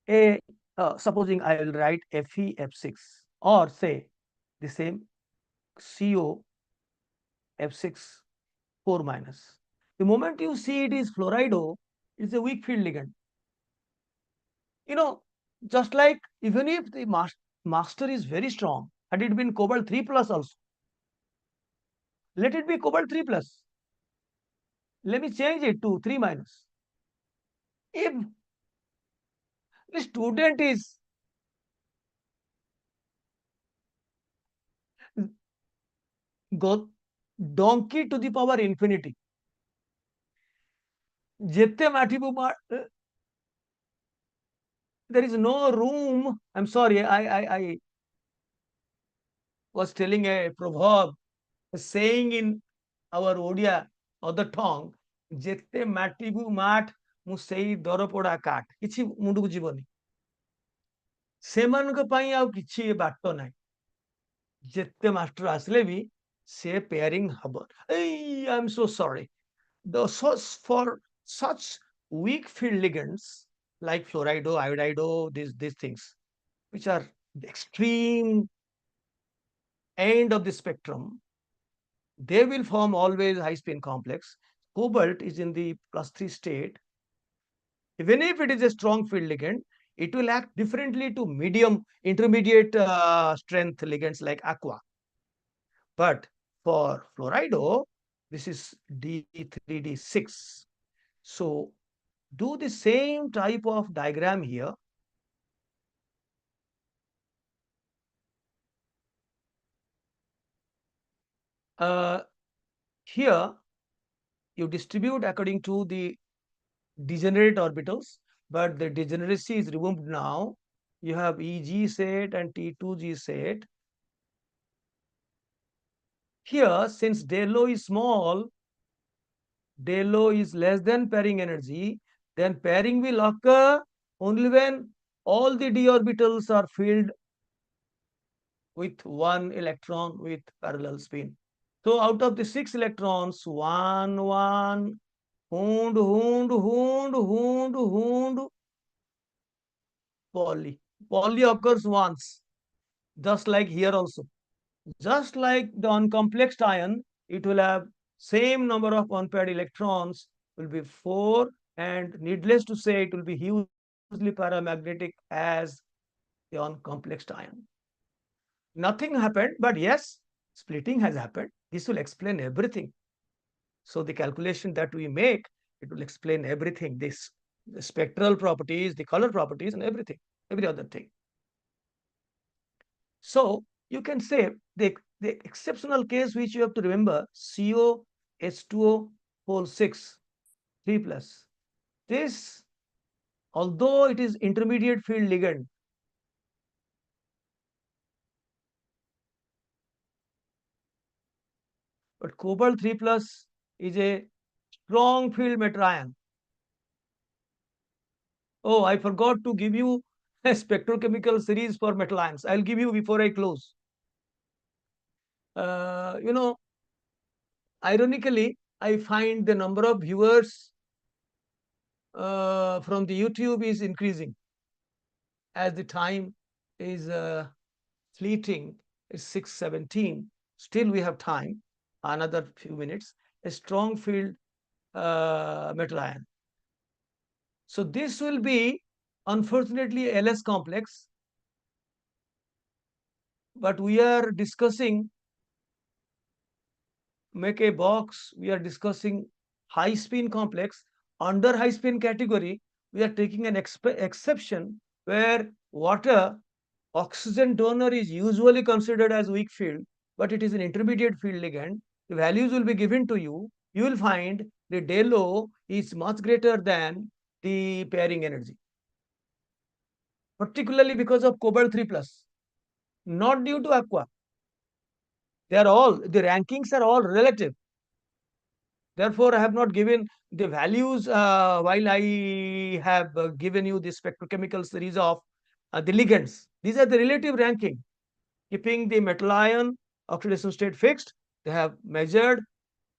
a, supposing I will write Fe F6, or say the same CO F6 4 minus. The moment you see it is fluorido, it's a weak field ligand. You know, just like even if the master is very strong, had it been cobalt 3 plus also, let it be cobalt 3 plus. Let me change it to 3 minus. If the student is go donkey to the power infinity, jette matibu there is no room. I'm sorry, I was telling a proverb, a saying in our Odia other tongue, jette matibu mat mu sei doropoda kat. Kichi munduku jiboni. ସେମାନଙ୍କ ପାଇଁ ଆଉ କିଛି ବାଟ ନାହିଁ, ଯେତେ master ଆସିଲେ ବି ସେ pairing ହବ। I am so sorry. The source for such weak field ligands like fluorido, iodido, these things, which are the extreme end of the spectrum, they will form always high spin complex. Cobalt is in the +3 state. Even if it is a strong field ligand, it will act differently to medium intermediate strength ligands like aqua. But for fluorido, this is D3D6. So do the same type of diagram here. Here you distribute according to the degenerate orbitals, but the degeneracy is removed now. You have EG set and T2G set. Here, since delo is small, delo is less than pairing energy, then pairing will occur only when all the d orbitals are filled with one electron with parallel spin. So out of the 6 electrons, one, hund, poly. only occurs once, just like here also. Just like the uncomplexed ion, it will have same number of unpaired electrons, will be 4, and needless to say, it will be hugely paramagnetic as the uncomplexed ion. Nothing happened, but yes, splitting has happened. This will explain everything. So the calculation that we make, it will explain everything, this the spectral properties, the color properties, and everything, every other thing. So you can say the exceptional case which you have to remember, COH2O whole 6, 3 plus. This, although it is intermediate field ligand, but cobalt 3 plus is a strong field metal ion. Oh, I forgot to give you a spectrochemical series for metal ions. I'll give you before I close. You know, ironically, I find the number of viewers from the YouTube is increasing as the time is fleeting. It's 6:17. Still, we have time, another few minutes. A strong field metal ion. So this will be unfortunately LS complex, but we are discussing make a box. We are discussing high spin complex. Under high spin category, we are taking an exception where water oxygen donor is usually considered as weak field, but it is an intermediate field ligand. The values will be given to you. You will find the del O is much greater than the pairing energy, particularly because of cobalt 3 plus, not due to aqua. They are all, the rankings are all relative. Therefore, I have not given the values while I have given you the spectrochemical series of the ligands. These are the relative ranking. Keeping the metal ion oxidation state fixed, they have measured,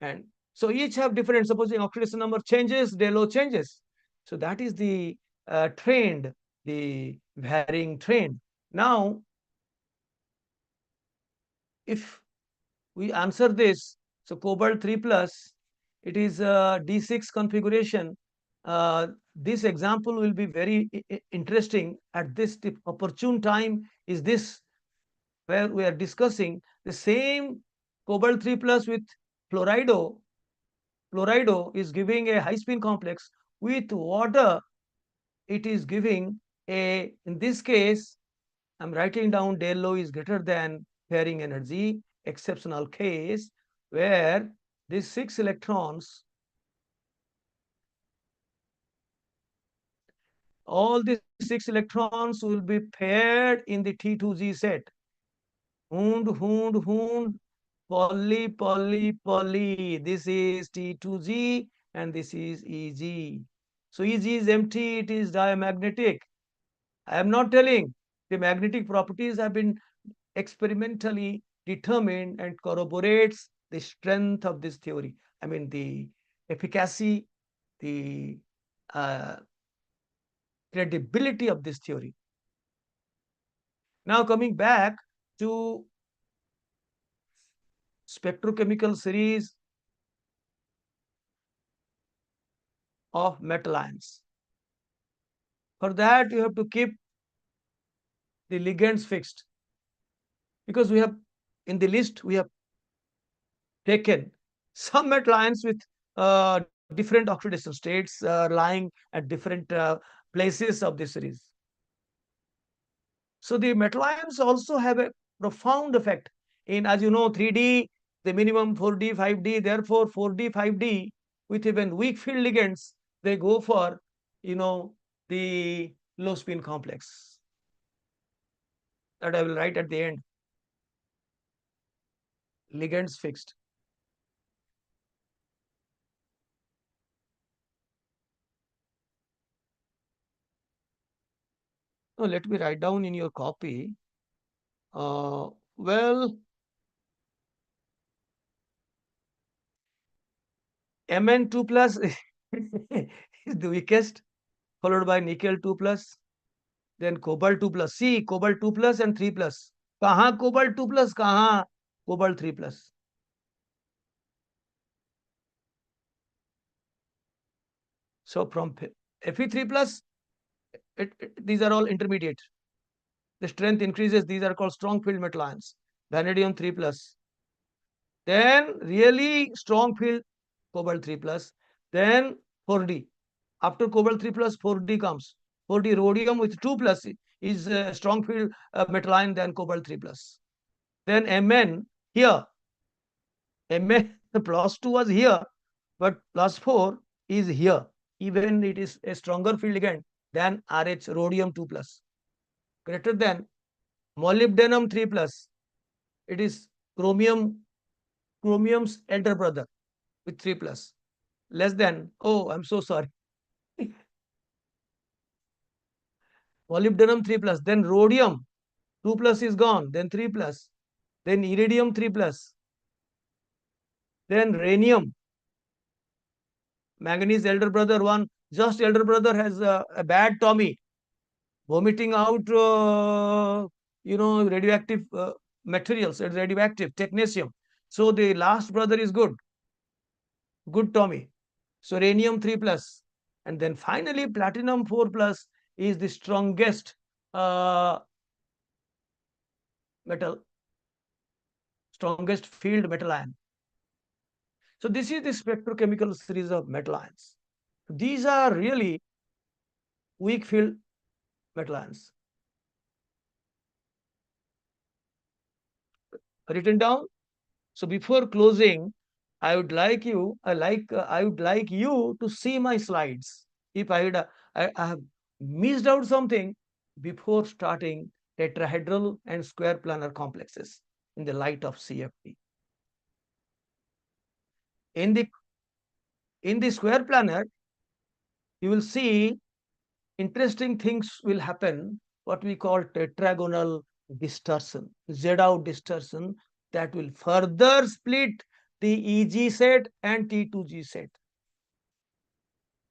and so each have different. Supposing oxidation number changes, del O changes. So that is the trend, the varying trend. Now, if we answer this, so cobalt 3 plus, it is a D6 configuration. This example will be very interesting at this opportune time is this, where we are discussing the same cobalt 3 plus with fluorido. Fluorido is giving a high spin complex. With water, it is giving a, in this case, I'm writing down del O is greater than pairing energy, exceptional case, where these 6 electrons, all these 6 electrons will be paired in the T2G set. Hund, poly, poly, poly. This is T2G and this is EG. So EG is empty, it is diamagnetic. I am not telling. The magnetic properties have been experimentally determined and corroborates the strength of this theory. I mean, the efficacy, the uh, credibility of this theory. Now, coming back to spectrochemical series of metal ions. For that, you have to keep the ligands fixed, because we have in the list we have taken some metal ions with different oxidation states lying at different places of the series. So the metal ions also have a profound effect in, as you know, 3D, the minimum 4D, 5D, therefore 4D, 5D with even weak field ligands, they go for, you know, the low spin complex that I will write at the end. Ligands fixed. Now let me write down in your copy. Well, Mn2 plus is the weakest, followed by nickel 2 plus. then cobalt 2 plus. See, cobalt 2 plus and 3 plus. Kahan cobalt 2 plus, kahan cobalt 3 plus. So from Fe3 plus, these are all intermediate. The strength increases. These are called strong field metal ions. Vanadium 3 plus. Then really strong field cobalt 3 plus. Then 4D. After cobalt 3 plus, 4D comes. 4D rhodium with 2 plus is a strong field metal ion than cobalt 3 plus. Then Mn here. Mn plus 2 was here, but plus 4 is here. Even it is a stronger field ligand than Rh rhodium 2 plus. Greater than molybdenum 3 plus. It is chromium's elder brother with 3 plus. Less than, oh, I'm so sorry. Molybdenum 3 plus, then rhodium 2 plus is gone, then 3 plus, then iridium 3 plus, then rhenium, manganese elder brother 1, just elder brother has a bad tummy, vomiting out, radioactive materials, it's radioactive, technetium. So the last brother is good tummy. So rhenium 3 plus. And then finally platinum 4 plus is the strongest metal, strongest field metal ion. So this is the spectrochemical series of metal ions. These are really weak field metal ions. Written down. So before closing, I would like you to see my slides. If I have missed out something before starting tetrahedral and square planar complexes in the light of CFT. In the square planar, you will see interesting things will happen, what we call tetragonal distortion, Z-out distortion, that will further split the EG set and T2G set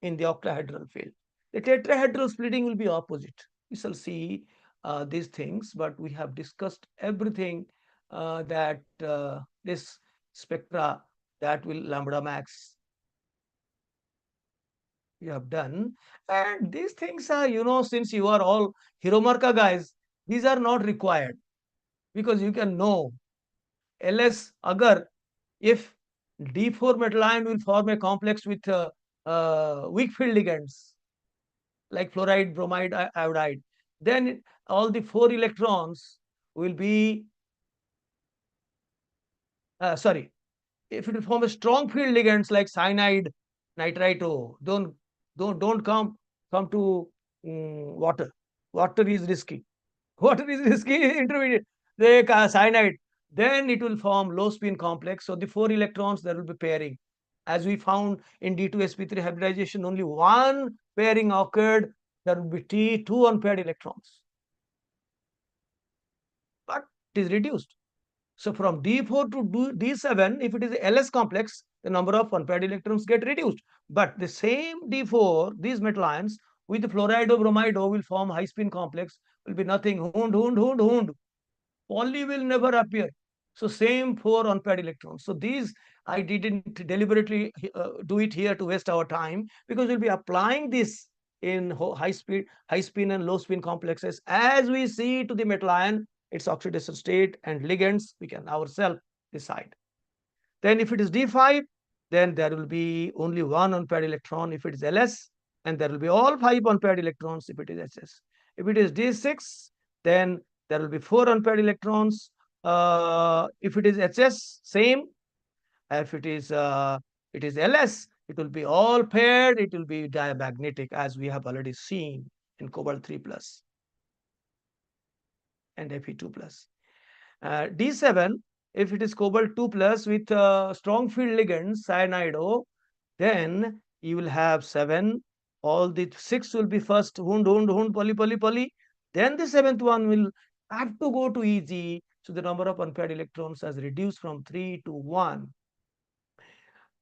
in the octahedral field. The tetrahedral splitting will be opposite. We shall see these things, but we have discussed everything that this spectra that will lambda max you have done. And these things are, since you are all Hiromarka guys, these are not required because you can know ls agar if D4 metal ion will form a complex with weak field ligands like fluoride, bromide, iodide, then all the 4 electrons will be, sorry, if it will form a strong field ligands like cyanide, nitrite, don't come to water. Water is risky. Water is risky, intermediate. The cyanide, then it will form low spin complex. So the 4 electrons there will be pairing. As we found in D2sp3 hybridization, only one pairing occurred. There will be T2 unpaired electrons. But it is reduced. So from D4 to D7, if it is a LS complex, the number of unpaired electrons get reduced. But the same D4, these metal ions, with the fluoride or bromide will form high spin complex, will be nothing, hund. Poly will never appear. So same 4 unpaired electrons. So these I didn't deliberately do it here to waste our time, because we'll be applying this in high spin and low spin complexes as we see to the metal ion, its oxidation state and ligands, we can ourselves decide. Then if it is D5, then there will be only one unpaired electron if it is LS, and there will be all 5 unpaired electrons if it is SS. If it is D6, then there will be 4 unpaired electrons. If it is HS, same. If it is LS, it will be all paired. It will be diamagnetic, as we have already seen in cobalt 3 plus and Fe2 plus. D7, if it is cobalt 2 plus with strong field ligand cyanide, then you will have 7. All the 6 will be first hund, poly. Then the 7th one will have to go to EG. So the number of unpaired electrons has reduced from 3 to 1.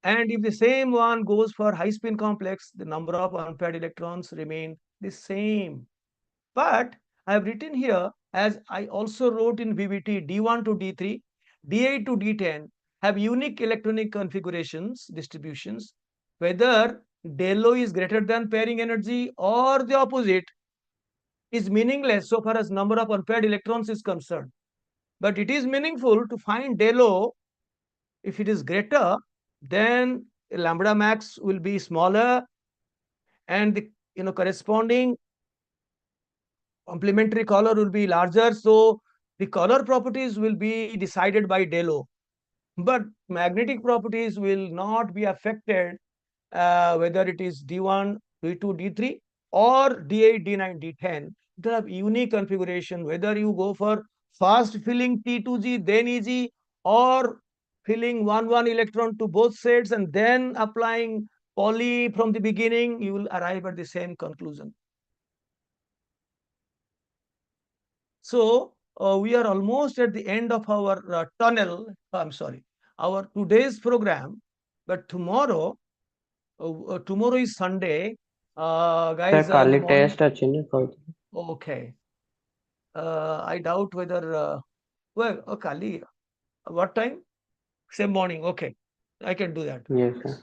And if the same one goes for high spin complex, the number of unpaired electrons remain the same. But I have written here, as I also wrote in VBT, D1 to D3, D8 to D10 have unique electronic configurations, distributions, whether del O is greater than pairing energy or the opposite is meaningless so far as number of unpaired electrons is concerned. But it is meaningful to find del O. If it is greater, then lambda max will be smaller, and the corresponding complementary color will be larger. So the color properties will be decided by del O. But magnetic properties will not be affected, whether it is D1, D2, D3 or D8, D9, D10. They have unique configuration, whether you go for fast filling T2G, then EG, or filling 1 electron to both sets and then applying poly from the beginning, you will arrive at the same conclusion. So we are almost at the end of our tunnel. I'm sorry, our today's program. But tomorrow is Sunday. Sir, Guys, in the काली morning. Test अच्छी नहीं करती. Okay. I doubt whether, well, Kali, what time? Same morning. Okay. I can do that. Yes, sir. Yes.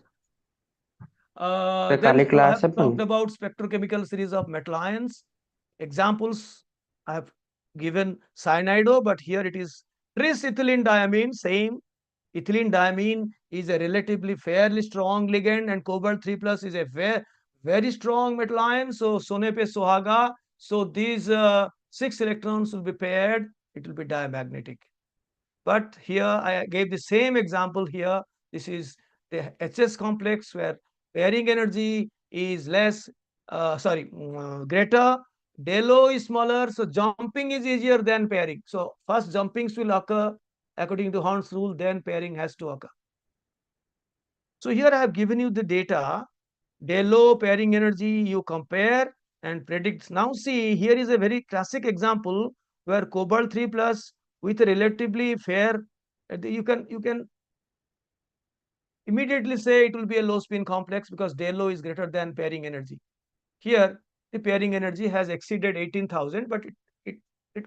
Sir, Then Kali I class have है talked पण. about spectrochemical series of metal ions. Examples I have given cyanido, but here it is trisethylene diamine, same. Ethylene diamine is a relatively fairly strong ligand, and cobalt 3 plus is a very strong metal ion. So Sone pe Sohaga. So these 6 electrons will be paired. It will be diamagnetic. But here I gave the same example here. This is the HS complex where pairing energy is less, greater. Del O is smaller, so jumping is easier than pairing. So first jumpings will occur according to Horn's rule, then pairing has to occur. So here I have given you the data. Del O pairing energy, you compare and predict. Now see, here is a very classic example where cobalt 3 plus with a relatively fair, you can immediately say it will be a low spin complex because del O is greater than pairing energy. Here, the pairing energy has exceeded 18,000, but it,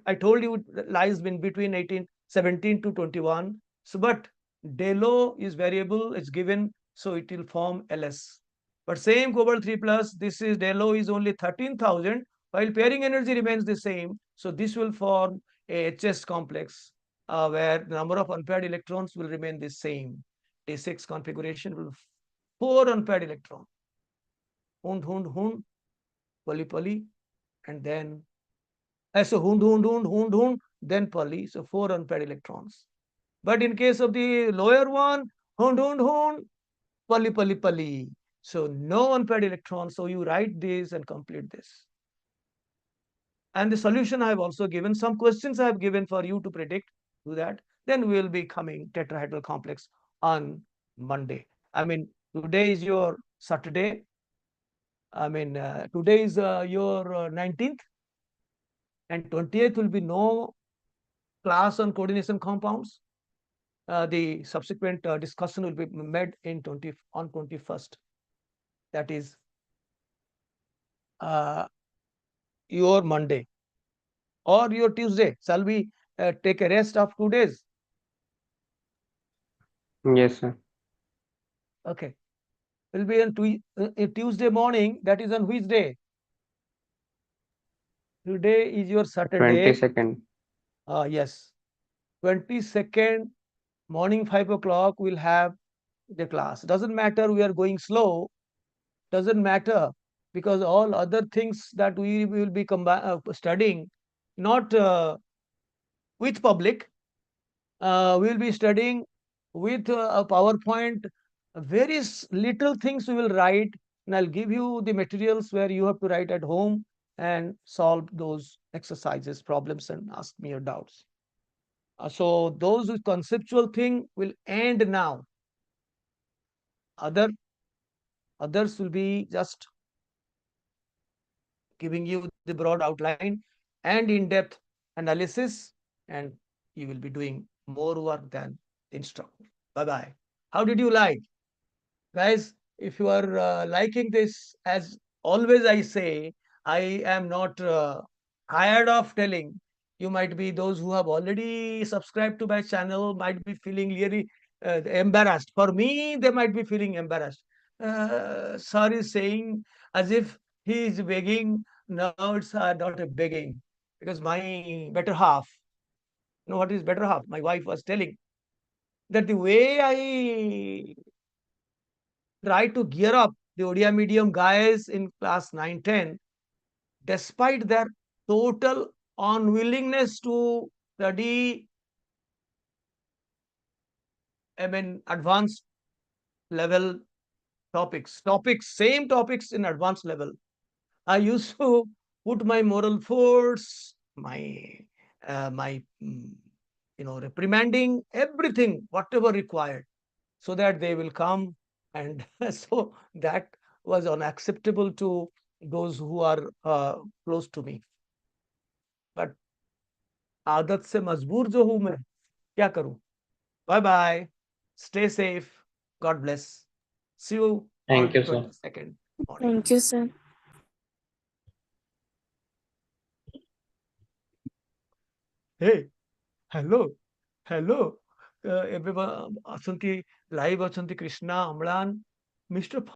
I told you it lies in between 17 to 21. So, but del O is variable, it's given, so it will form LS. But same cobalt 3 plus, this is del O is only 13,000, while pairing energy remains the same. So this will form a HS complex where the number of unpaired electrons will remain the same. A6 configuration will 4 unpaired electrons. Hund, poly, and then so hund, then poly. So 4 unpaired electrons. But in case of the lower one, hund, poly. So no unpaired electrons. So you write this and complete this. And the solution I have also given. Some questions I have given for you to predict. Do that. Then we will be coming tetrahedral complex on Monday. I mean, today is your Saturday. I mean, today is your 19th, and 20th will be no class on coordination compounds. The subsequent discussion will be made on 21st. That is uh, your Monday or your Tuesday. Shall we take a rest of 2 days? Yes, sir. Okay. Will be on Tuesday morning. That is on which day? Today is your Saturday. 22nd. Yes. 22nd morning 5 o'clock we'll have the class. Doesn't matter we are going slow. Doesn't matter because all other things that we will be studying, not with public, we will be studying with a PowerPoint. Very little things we will write, and I'll give you the materials where you have to write at home and solve those exercises, problems, and ask me your doubts. So those with conceptual thing will end now. Others will be just giving you the broad outline and in-depth analysis, and you will be doing more work than the instructor. Bye-bye. How did you like? Guys, if you are liking this, as always I say, I am not tired of telling. You might be those who have already subscribed to my channel might be feeling really embarrassed. For me, they might be feeling embarrassed. Sir is saying as if he is begging. No, it's not a begging because my better half, you know what is better half? My wife was telling that the way I try to gear up the Odia medium guys in class 9, 10, despite their total unwillingness to study, I mean, advanced level same topics in advanced level. I used to put my moral force, my reprimanding everything, whatever required, so that they will come, and so that was unacceptable to those who are close to me. But आदत से मजबूर जो हूं मैं, क्या करूं? Bye bye. Stay safe. God bless. See you Thank on you, sir. 22nd morning. Thank you, sir. Hey, hello, hello. Everyone, Asanti, live Asanti Krishna, Amlan, Mr.